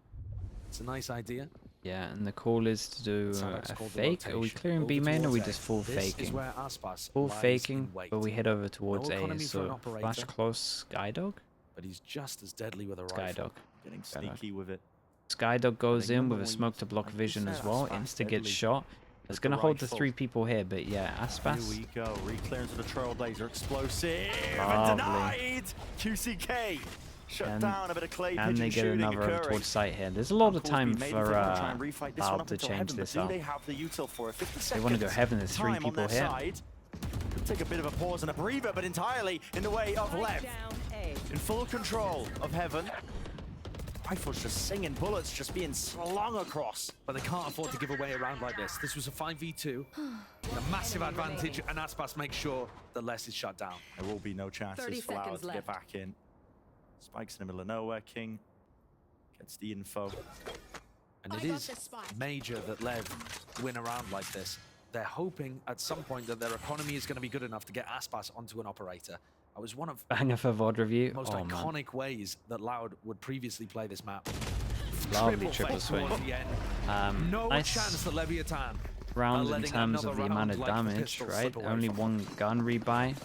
It's a nice idea. Yeah, and the call is to do That's a called the fake. Are we rotation. clearing B Over main or are we towards just A. full This is faking? where Aspas Full lies faking, in wait. but we head over towards No A. economy for an So operator. flash close Skydog. But he's just as deadly with a rifle. Skydog. Getting sneaky with it. Skydog goes in with a when smoke you- to block like you vision said, as well. Aspas Insta gets deadly shot. It's with going to the hold the rifle. 3 people here, but yeah, Here Aspas. we go. Reclearance of the Trailblazer. Explosive. Lovely. And denied. QCK. Shut And- down. A bit of clay And pigeon they get shooting another over occurring. towards site here. There's a lot of Calls time being made for if they wanna try and refight this one Valve up to until change heaven, this but up. do they have the util for it? 50 They want to go seconds heaven. There's 3 time on people their here. side. Could take a bit of a pause and a breather, but entirely in the way of LEV. In full control of heaven. Rifles just singing, bullets just being slung across. But they can't afford to give away a round like this. This was a 5v2. A massive advantage, and Aspas makes sure that Les is shut down. There will be no chances for Loud to get back in. Spikes in the middle of nowhere. King gets the info. And it is major that LEV win a round like this. They're hoping at some point that their economy is going to be good enough to get Aspas onto an operator. That was one of Banger for VOD review. the most Oh, man. iconic ways that Loud would previously play this map. Lovely triple fake swing. towards the end. No Nice chance that Leviathan round in letting terms another of the amount of round like the damage, pistol right? slip away Only from one gun rebuy.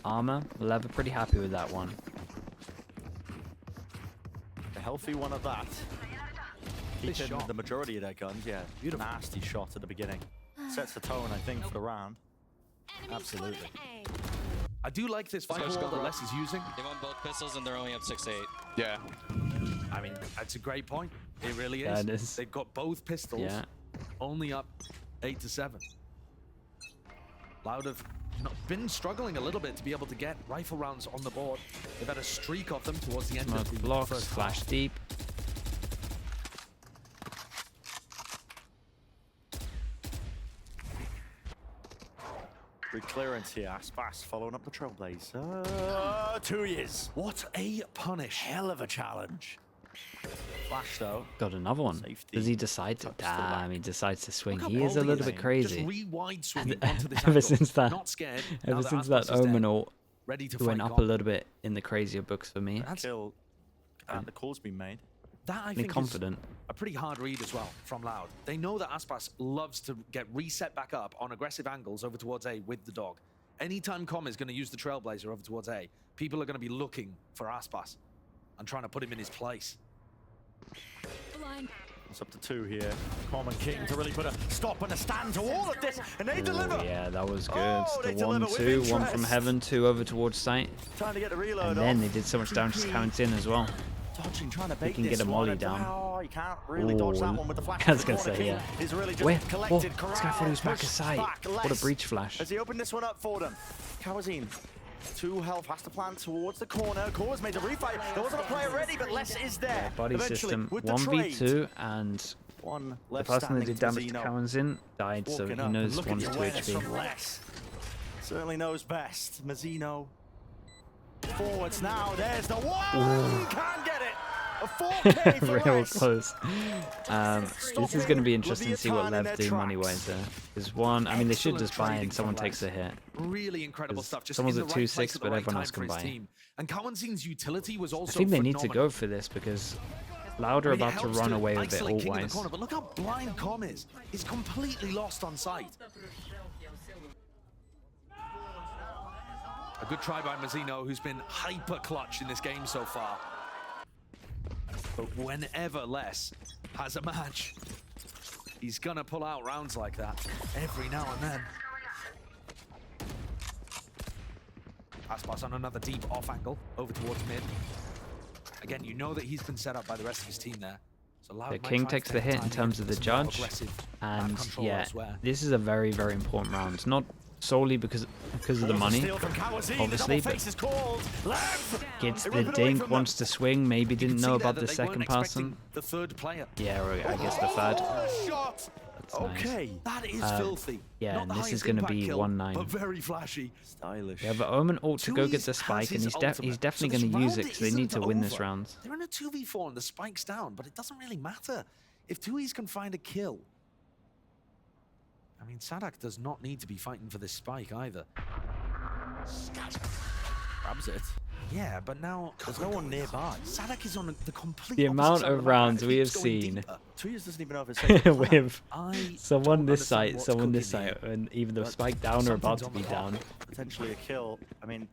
Armor. LEV are pretty happy with that one. A healthy one of that. This Keeping shot. the majority of their guns, yeah. Beautiful. Nasty shot at the beginning. Sets the tone, I think, for the round. Absolutely. I do like this Viper wall that Les is using. They want both pistols and they're only up 6-8. Yeah. I mean, that's a great point. It really is. Yeah, it is. They've got both pistols, Yeah. only up 8-7. Loud have been struggling a little bit to be able to get rifle rounds on the board. They've had a streak of them towards the end Smoke of the blocks, first flash half. deep. Good clearance here. Aspas following up the Trailblazer. 2 years. What a punish. Hell of a challenge. Flash, though. Got another one. Safety. Does he decide to? Tuck's still back. Damn, he decides to swing. Look how He is a bold little is. bit crazy. Just rewind swinging onto this Ever angle. since that, Not scared. now ever since Aspas that is dead, Omen ult, ready to he went fight up a on. little bit in the crazier books for me. That's Kill. And the call's been made. that I Me think is confident. a pretty hard read as well from Loud. They know that Aspas loves to get reset back up on aggressive angles over towards A with the dog. Anytime Com is going to use the Trailblazer over towards A, people are going to be looking for Aspas and trying to put him in his place. It's up to 2 here. Common King to really put a stop and a stand to all of this, and they deliver. Oh, yeah, that was good. Oh, The they deliver with 1-2, one from interest. heaven, 2 over towards site. Trying to get the reload And then they did so much damage to Kawazine in as well. dodging, trying to bait can this get a one. molly down. Oh, you can't really dodge that one with the flash. I was gonna say, King yeah. is really just Where? collected. Oh, this guy thought he was back Pushed aside. back What a less. breach flash. Has he opened this one up for them? Kawazine. 2 health, has to plan towards the corner. Core's made a refight. There wasn't a player ready, but less is there. Body Eventually, system with the 1v2, trade. and One the left person that standing did damage to Zeno. Kawazin died, so he Walking up, knows and look at 1 the to 2 awareness HP. from Les. Certainly knows best. Mazzino. Forwards now. There's the one. Can't get it. A 4K for Real Les. close. This is going to be interesting to see what Leviathan in Lev their do money-wise there. Because one, I mean, they should just buy and someone takes a hit. Really incredible stuff. Just someone's in at the right 2-6, place at the but right everyone time else for can his buy. team. And Kawanzin's utility was also I think they need to phenomenal. go for this because Loud are I mean, it about to helps run away with it isolate King in the all-wise. corner, but look how blind Com is. He's completely lost on sight. A good try by Mazzino, who's been hyper clutch in this game so far. But whenever Les has a match, he's gonna pull out rounds like that every now and then. Aspas on another deep off angle over towards mid. Again, you know that he's been set up by the rest of his team there. So Loud The might King try to takes the take hit in time terms here, of the some more judge, aggressive and control yeah, elsewhere. this is a very, very important round. Not solely because of the money, obviously, but gets the dink, wants to swing, maybe didn't know about the second person. The third player. Yeah, or I guess the third. Shot. Okay. That is filthy. Yeah, Not and the this is highest going to impact be kill, 1-9. but very flashy. Stylish. We have Omen ult to go get Tui's the spike, has and his he's ultimate. definitely So going to this use it round because they need to isn't win this over. round. They're in a 2v4 and the spike's down, but it doesn't really matter. If Tui's can find a kill. I mean, Sadak does not need to be fighting for this spike either. Grabs it. Yeah, but now There's no one nearby. Sadak is on the complete The opposite amount side of the map, rounds and we he have keeps going seen deeper. Tuyas doesn't even know if it's safe. with I someone don't this understand site, what's someone this cooking here. site, and even the But spike down or about to something's be on the down. Potentially a kill. I mean,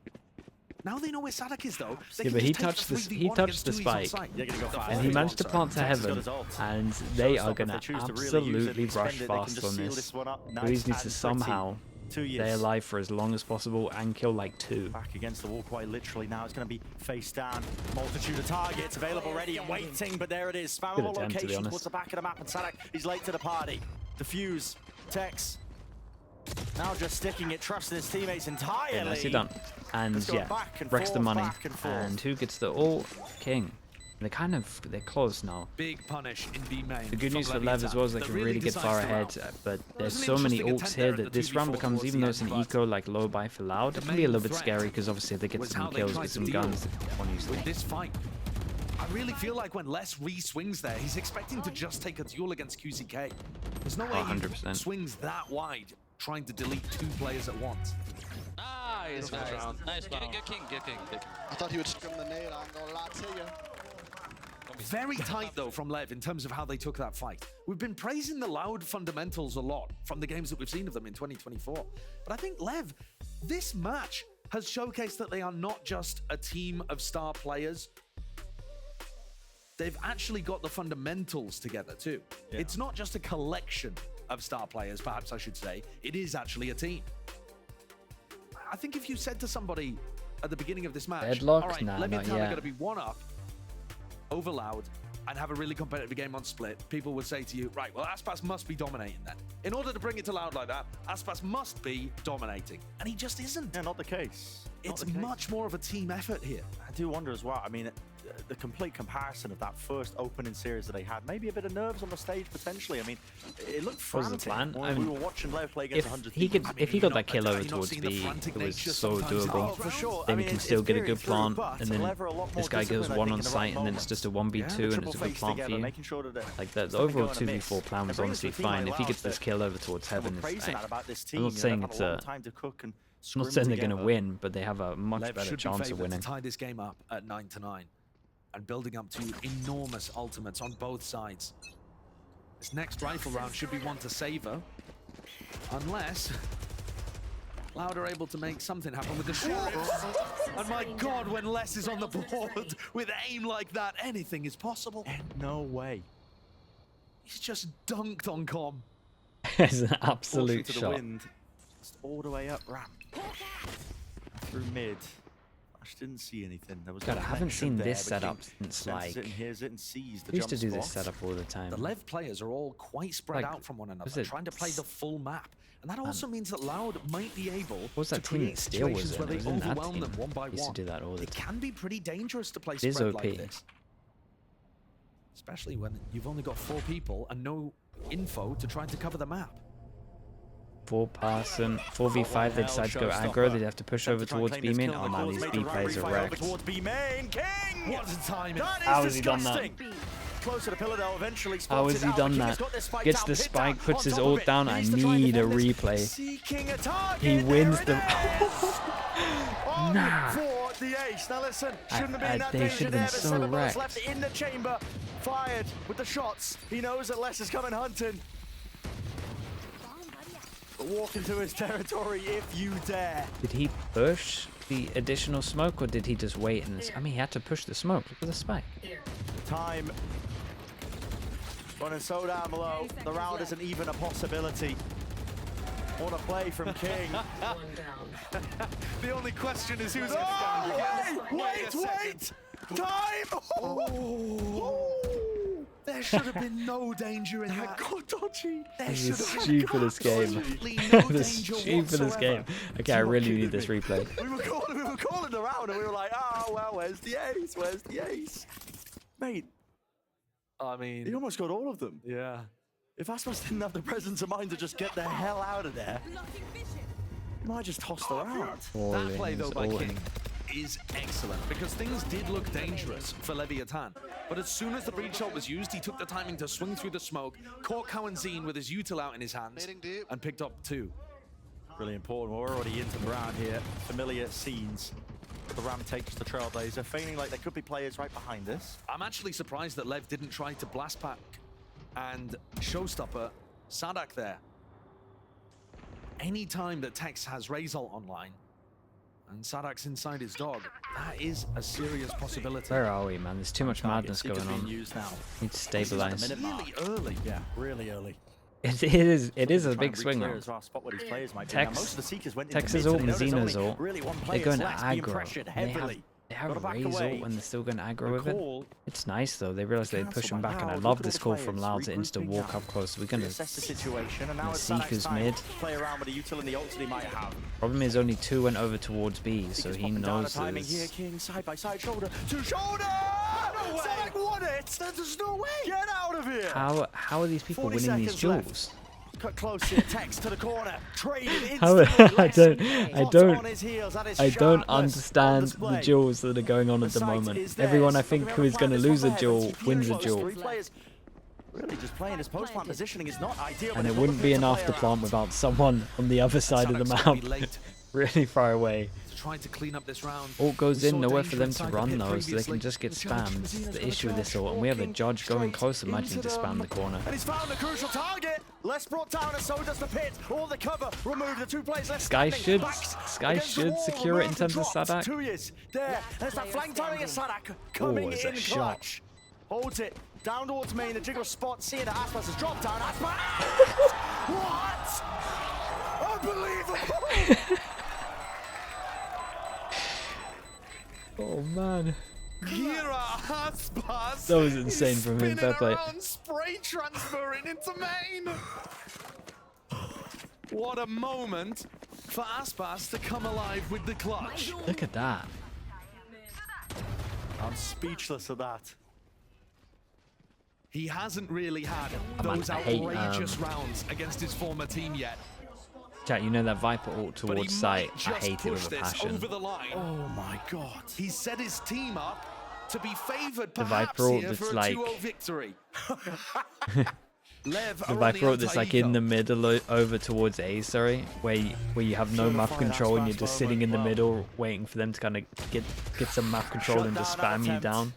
Now they know where Sadak is, though. They Yeah, can but he just take touched the this. 3v1 He touched against the Tui's on spike, site. they're going to go fast. and he managed to plant to Texas got heaven, his ult. and they Showstopper, are if going they to choose to really use it, absolutely expend rush it, they can fast just on seal this. this one up. Ruiz Nice needs to and pretty. somehow 2 years. stay alive for as long as possible and kill like 2. Back against the wall quite literally now. It's going to be face down. Multitude of targets available, ready and waiting, but there it is. Spammable attempt, to be location honest. towards the back of the map, and Sadak, he's late to the party. Defuse, Tex. Now just sticking it, trusting his teammates entirely. Yeah, nicely done. And Just going yeah, back and wrecks the forth, money. back and forth. And who gets the ult? King. They're close now. Big punish in B main. The good from news for Leviathan Lev as well is they that can really really get decides far the ahead, round. but there's was an so many interesting ults attempt here there at that the this round 2v4 becomes, towards even the though it's an end, eco like low buy for Loud, it the can be a main little bit threat scary because obviously if they get was some how they kills, tried get to some deal guns, one with usually. this fight. I really feel like when Les re-swings there, he's expecting to just take a duel against QCK. There's no way he 100%. swings that wide, trying to delete 2 players at once. Nice, nice. Good king. I thought he would scrim the nade, I'm gonna lie to you. Very tight, though, from Lev in terms of how they took that fight. We've been praising the Loud fundamentals a lot from the games that we've seen of them in 2024. But I think Lev, this match has showcased that they are not just a team of star players. They've actually got the fundamentals together, too. Yeah. It's not just a collection of star players, perhaps I should say. It is actually a team. I think if you said to somebody at the beginning of this match, Deadlock? all right, Nah, Leviathan not are yet. going to be 1-up over Loud and have a really competitive game on Split, people would say to you, right, well, Aspas must be dominating then. In order to bring it to Loud like that, Aspas must be dominating. And he just isn't. Yeah, not the case. Not It's the case. much more of a team effort here. I do wonder as well. I mean, the complete comparison of that first opening series that they had, maybe a bit of nerves on the stage potentially. I mean, it looked What was the frantic plan? when I we mean, were watching Lev play against If 100 he could, Thieves. if he got that kill over have you not towards seen the B, frantic it was nature so sometimes? doable. Oh, for sure. Then I he mean, can it's still get a very good true, plant, but and then Lev are a lot more this guy goes disciplined, I 1 think, on in the site, right and then it's just a 1v2, the and triple it's a good face plant together, for you. making sure that Like the it's nothing overall going amiss. 2v4 plan was It brings honestly the team like fine. If he Loud gets this that- kill over towards and we're heaven, praising that about this team. I'm not You know, saying they've it's had a lot a. of time to cook and I'm not scrim saying they're going to together. win, but they have a much Lev better should be chance of favored winning. to tie this game up at 9-9 and building up to enormous ultimates on both sides. This next rifle round should be one to savor, unless Loud are able to make something happen with the Sheriff. And my God, when Les is on the board with aim like that, anything is possible. No way. He's just dunked on Com. It's an Fortune absolute to the shot. wind. Just all the way up ramp. Through mid. Flash didn't see anything. There was God, no I haven't connection seen there, this but setup King since senses like. it and hears it and sees the We used to jump do this spot. setup all the time. The LEV players are all quite spread Like, out from one was another, it trying to play the full map. And that also means that Loud might be able What was to that team create that Steel was situations in? where It they was in that overwhelm team. them one by Used to one. do that all the It time. can be pretty dangerous to play It is spread OP. like this. Especially when you've only got 4 people and no info to try to cover the map. 4-person, 4v5, they decide to go aggro, they have to push over towards B main. Oh man, these B players are wrecked. Towards B main. King! What a timing! That is How has he done disgusting. that? Closer to pillar though, eventually How has he done that? Gets the spike, puts his ult down. I need a replay. He wins the. Nah. For the ace. Now listen, shouldn't have been that they should have been so wrecked. left in the chamber, fired with the shots. He knows that Les is coming hunting. But walk into his territory if you dare. Did he push the additional smoke, or did he just wait? And I mean, he had to push the smoke. Look at the spike. Time running so down below. The round isn't even a possibility. What a play from King. The only question is who's Wait! Time! There should have been no danger in that. God, dodgy. This is stupidest game. The stupidest game. Okay, I really need this replay. We were calling around and we were like, oh, well, where's the ace? Where's the ace? Mate, I mean, he almost got all of them. yeah. If Aspas didn't have the presence of mind to just get the hell out of there, he might just toss the round. That play, though, by all King in. is excellent because things did look dangerous for Leviathan. But as soon as the breach shot was used, he took the timing to swing through the smoke, caught Cowanzine with his util out in his hands, and picked up 2. Really important. We're already into the round here. Familiar scenes. The Ram takes the Trailblazer, feigning like there could be players right behind us. I'm actually surprised that Lev didn't try to blast pack and showstopper Sadak there. Anytime that Tex has Razor online and Sadak's inside his dog, that is a serious possibility. Where are we, man? There's too much madness going on. Used now. Need to stabilize. Really early. Yeah, really early. It is a big swing round. Tex Tex's ult, Mazina's ult. Really They're going to aggro. They have back Razor away. and they're still going to aggro with it. Call. It's nice though. They realize they push him back, and I love this call from Loud to insta walk up close. We're going to assess the situation, and now it's Seeker's Sadak's time mid. to play around with the util and the ults that he might have. Problem is only 2 went over towards B, so he knows timing here, this. King, side by side, shoulder to shoulder. No way. Sadak won it. There's no way. Get out of here. How are these people 40 winning these seconds duels? Cut close here, Tex to the corner, traded How, instantly. I don't understand the duels that are going on at the moment. Everyone I think who is going to lose a duel wins a duel. Really just playing his post plant positioning is not ideal. And it wouldn't be an after plant without someone on the other side of the map, really far away. Trying to clean up this round. Ult goes in, nowhere for them to run though, so they can just get spammed. The issue with this ult, and we have a judge going close, imagining to spam the corner. And he's found a crucial target. Les brought down, and so does the pit. All the cover removed. The 2 players left. Sky should secure it in terms of Sadak. 2 years there. There's that flank timing of Sadak coming in clutch. Holds it down towards main. The jiggle spot. Seeing that Aspas has dropped down. Aspas. What? Unbelievable. Oh man. Kira Aspas. That was insane from him, fair play. Spray transferring into main. What a moment for Aspas to come alive with the clutch. Look at that. I'm speechless at that. He hasn't really had Man, those I hate, outrageous rounds against his former team yet. Chat, you know that Viper ult towards sight? I hate it with a passion. Over the line. Oh my god. He set his team up to be favored The perhaps Viper ult here that's for a like 2-0 victory. Lev the Viper ult that's like in the middle over towards A, sorry, where you have no map control and you're just sitting in the middle waiting for them to kind of get some map control and just spam you down.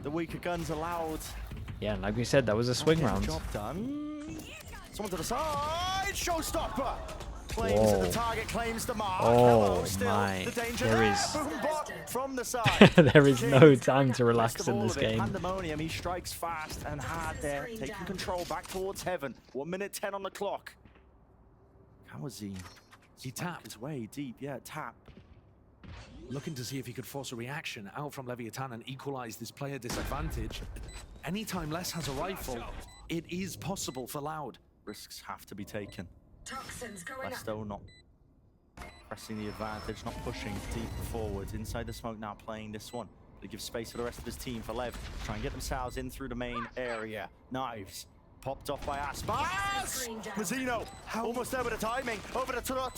The weaker guns allowed. Yeah, and like we said, that was a swing round. Job done. Someone to the side. Showstopper. Claims the target, claims the mark. Oh still my, the danger there there. is Boom bot from the side. there is no time to relax in this game. Pandemonium, he strikes fast and hard there, taking control back towards heaven. 1 minute 10 on the clock. How was he? He tapped his way deep, yeah, tap. looking to see if he could force a reaction out from Leviathan and equalize this player disadvantage. Anytime Les has a rifle, it is possible for Loud. Risks have to be taken. Toxins going up. Lesto not pressing the advantage, not pushing deeper forwards. Inside the smoke now, playing this one. They give space for the rest of his team for Lev. Try and get themselves in through the main area. Knives. Popped off by Aspas. Mazzino, almost there with the timing. Over the top.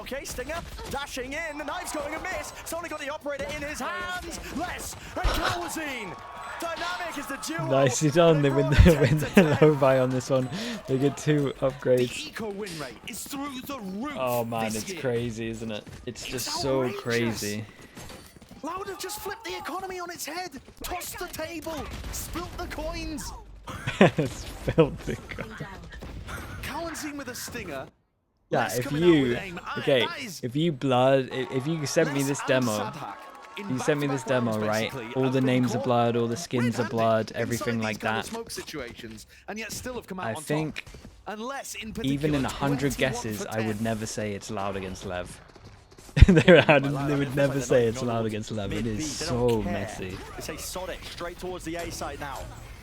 Okay, Stinger dashing in. The knife's going amiss. It's only got the operator in his hands. Les and Kalwazine. Dynamic is the duo. Nicely done. They win the low buy on this one. They get 2 upgrades. The eco win rate is through the roof. Oh man, this it's year. crazy, isn't it? It's just so outrageous. crazy. Loud have just flipped the economy on its head. Tossed the table. Spilt the coins. It's filthy. Kalwazine with a stinger. Yeah, Les if coming out you with aim. okay, That is if you sent me Les this and demo, Sadhak in you sent me this back-to-back demo, rounds, right? basically, All as the we names of recall. blood, all the skins of Red-handed blood, inside everything these like kind of that. smoke situations, and yet still have come out I on think top. Unless in even in particular, 100 21 guesses, for I would 10. never say it's Loud against Lev. they would never say it's Loud against Lev. It is so messy. They say Sonic straight towards the A side now.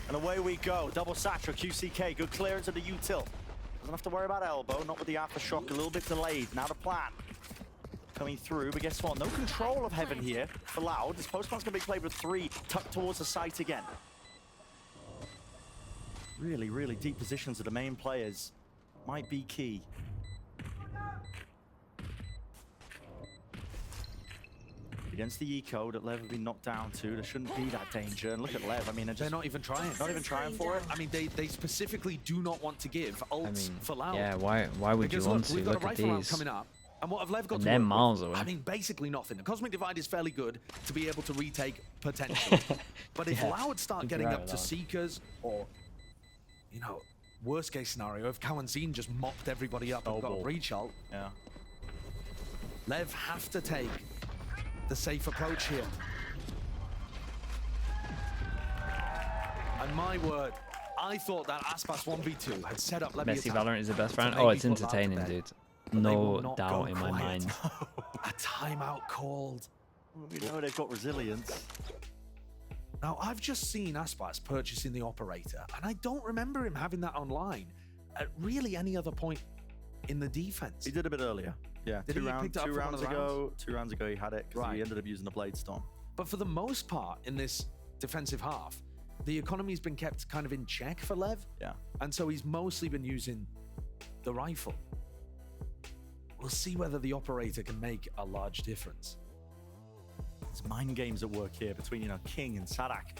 And away we go. Double Satra, QCK. Good clearance of the util. Doesn't have to worry about elbow. Not with the aftershock. A little bit delayed. Now the plan. Coming through, but guess what? No control of Heaven here for Loud. This postman's going to be played with 3 tucked towards the site again. Really, really deep positions of the main players might be key. Against the eco that Lev have been knocked down to, there shouldn't be that danger. And look at Lev, I mean, They're not even trying. not even trying for it. I mean, they specifically do not want to give ults for Loud. Yeah, why would Because you want look, to? we've got Look a at rifle round these. coming up. And what have Lev got And to they're work with? miles away. I mean, basically nothing. The Cosmic Divide is fairly good to be able to retake potential. But if Yeah, Loud start you're getting right up to on that. Seekers, or, you know, worst case scenario, if Kalwazine just mopped everybody up and got a breach ult, Yeah. Lev have to take the safe approach here. And my word, I thought that Aspas 1v2 had set up Messi Leviathan Valorant is the best to round. Oh, it's maybe put Loud to entertaining, bed. dude. But they will No not doubt go in my quiet. mind. A timeout called. We know they've got resilience. Now, I've just seen Aspas purchasing the operator, and I don't remember him having that online at really any other point in the defense. He did a bit earlier. Yeah, Did he pick it up two for one rounds of the ago. 2 rounds ago he had it because he Right. ended up using the Blade Storm. But for the most part in this defensive half, the economy's been kept kind of in check for Lev. Yeah. And so he's mostly been using the rifle. We'll see whether the operator can make a large difference. There's mind games at work here between, you know, King and Sadak.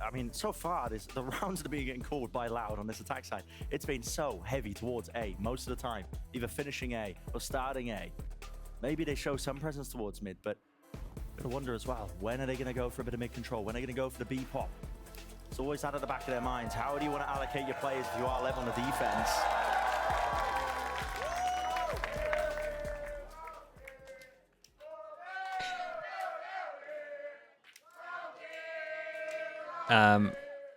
I mean, so far, the rounds that are being getting called by Loud on this attack side, it's been so heavy towards A most of the time, either finishing A or starting A. Maybe they show some presence towards mid, but I wonder as well, when are they going to go for a bit of mid control? When are they going to go for the B pop? It's always that at the back of their minds. How do you want to allocate your players if you are level on the defense?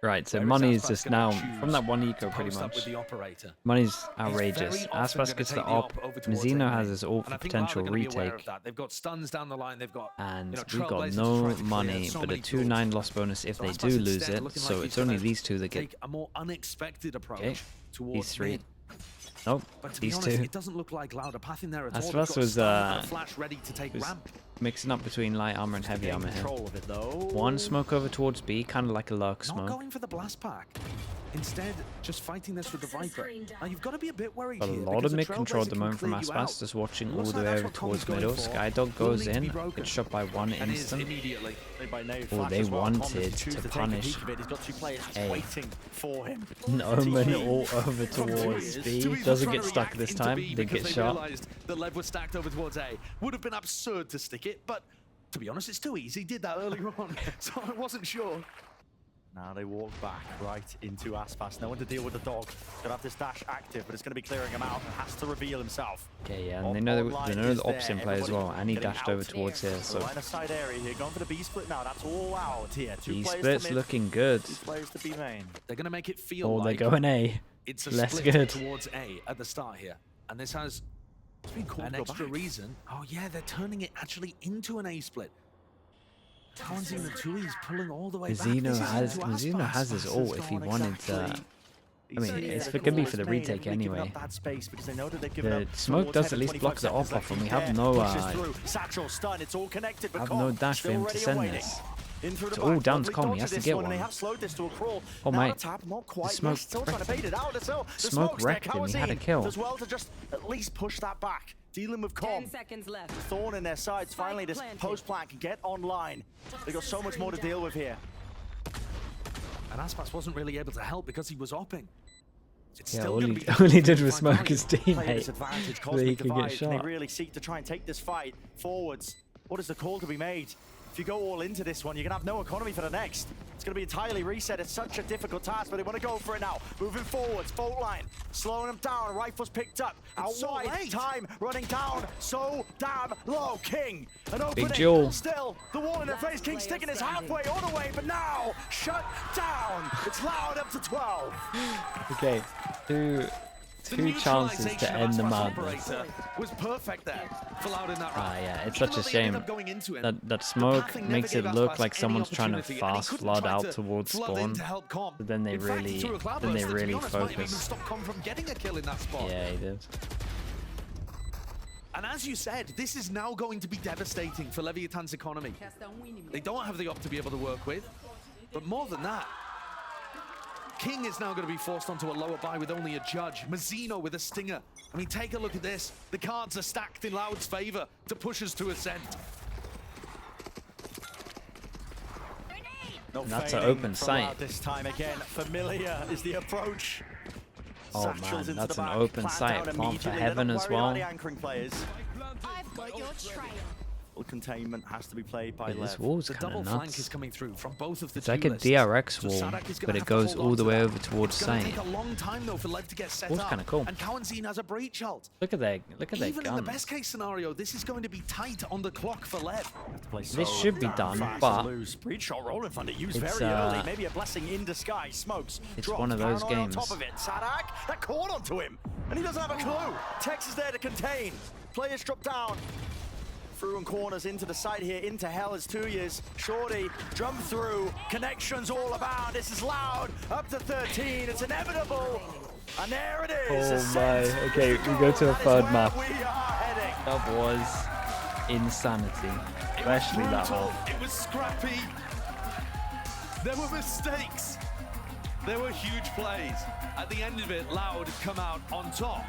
Right, so Where is money is Aspas just gonna now choose from that one eco to pretty post up much. with the operator? Money's very outrageous. often Aspas gonna gets take the the op. op over towards Mizzino A. has his ult And for I think potential Loud are gonna be aware of retake. that. They've got stuns down the line. They've got And you know, we've got Trailblazers no trying to clear money, so but a many 2-9 tools. loss bonus if So they Aspas do lose instead it. looking So like it's he's only gonna these two that get. take a more unexpected approach Okay, towards these three. mid. Nope, But to be these honest, two. it doesn't look like Loud a path in there at all. Aspas They've got was, stun and a flash ready to take was ramp. mixing up between light armor and heavy armor here. Control of it though. One smoke over towards B, kind of like a lurk Not smoke. going for the blast pack. Instead, just fighting this with the Viper. Now you've got to be a bit worried A here. lot because of a mid control at the Trailblazer moment can from clear you out. Aspas, just watching all Looks the like way that's over what Colin's towards going middle. for. Skydog Will goes need to be in, broken. gets shot by one And is instant. immediately. By Nave Oh, Flash they as well. wanted Thomas, he to chooses take a punish peek of it. He's got 2 players A. waiting for him. Omen all over towards Two B. even Doesn't trying get to stuck react this into time. B They because get they shot. realized that Lev was stacked over towards A. Would have been absurd to stick it, but to be honest, it's too easy. Did that earlier on, so I wasn't sure. Now they walk back right into Aspas. No one to deal with the dog. Gonna have this dash active, but it's gonna be clearing him out and has to reveal himself. Okay, yeah, and they know the ops in play as well, and he dashed over towards here, so Line of sight area here, going for the B split now. That's all out here. 2 B players split's to mid, looking good. 2 players to B main. They're going to make it feel Oh, they're like going A. it's a Less split good. towards A at the start here. And this has It's been called an to go extra back. reason. Oh yeah, they're turning it actually into an A split. Townsend and Tui's pulling all the way back. Mizuno has his ult if he wanted to. I mean, it's going to be for the retake anyway. The smoke does at least block the op off, and we have no dash for him to send this. It's all down to Com. He has to get one. Oh mate, the smoke wrecked him. He had a kill. As well to just at least push that back. Dealing with Com. 10 seconds left. Thorn in their sides. Finally, this post plant can get online. They got so much more to deal with here. And Aspas wasn't really able to help because he was opping. It's Yeah, still all gonna he, be all he did was smoke his Play teammate this advantage, so he Cosmic could get Divide. They shot. really seek to try and take this fight forwards. What is the call to be made? If you go all into this one, you're going to have no economy for the next. It's going to be entirely reset. It's such a difficult task, but they want to go for it now. Moving forwards, fault line, slowing them down. Rifles picked up. Out so wide, late. time running down. So damn low. King, an opening. Big duel. Still, the wall in their face. King sticking his halfway all the way, but now shut down. It's Loud up to 12. Okay, two chances to end the madness. Was perfect there for Loud in that round. Ah, yeah, it's Even such a though they ended shame up going into it, that smoke pathing never makes gave it look Aspas like any someone's trying to opportunity, and he fast couldn't flood try out to towards flood in spawn. to help Com. But then they In fact, he really, threw a cloud then they burst that, to be really honest, might have even focus. stopped Com from getting a kill in that spot. Yeah, he did. And as you said, this is now going to be devastating for Leviathan's economy. They don't have the op to be able to work with, but more than that, King is now going to be forced onto a lower buy with only a judge. Mazzino with a stinger. I mean, take a look at this. The cards are stacked in Loud's favor to push us to ascent. No And that's an fading open from sight. Loud this time again. Familiar is the approach. Oh Satchels man, into that's the an back, open plant sight. down Plan for immediately. They're heaven not as worried about well. the anchoring players. I've got your trail. Full containment has to be played by Yeah, this Lev. wall's The kind double of flank nuts. is coming through from both of the It's like a duelists. DRX So wall, Sadak is gonna but it have to goes hold all on the to way that. over towards It's gonna site. take a long time though for Lev to get set Wall's up. kinda cool. And Cowanzine has a breach ult. Look at their Even in the best guns. case scenario, this is going to be tight on the clock for Lev. This should be done, Fast but to lose. Breach shot rolling front of use it's, very early. Maybe a blessing in disguise. Smokes. it's dropped. one of those Paranoid games. On top of it. Sadak, that caught onto him, and he doesn't have a clue. Tex is there to contain. Players drop down. Through and corners into the side here, into hell is 2 years. Shorty, jump through, connections all about. This is Loud, up to 13, it's inevitable. And there it is. Oh my, Ascent. okay, we go to a That is third where map. We are heading. That was insanity, especially that Brutal. one. It was scrappy. There were mistakes. There were huge plays. At the end of it, Loud had come out on top.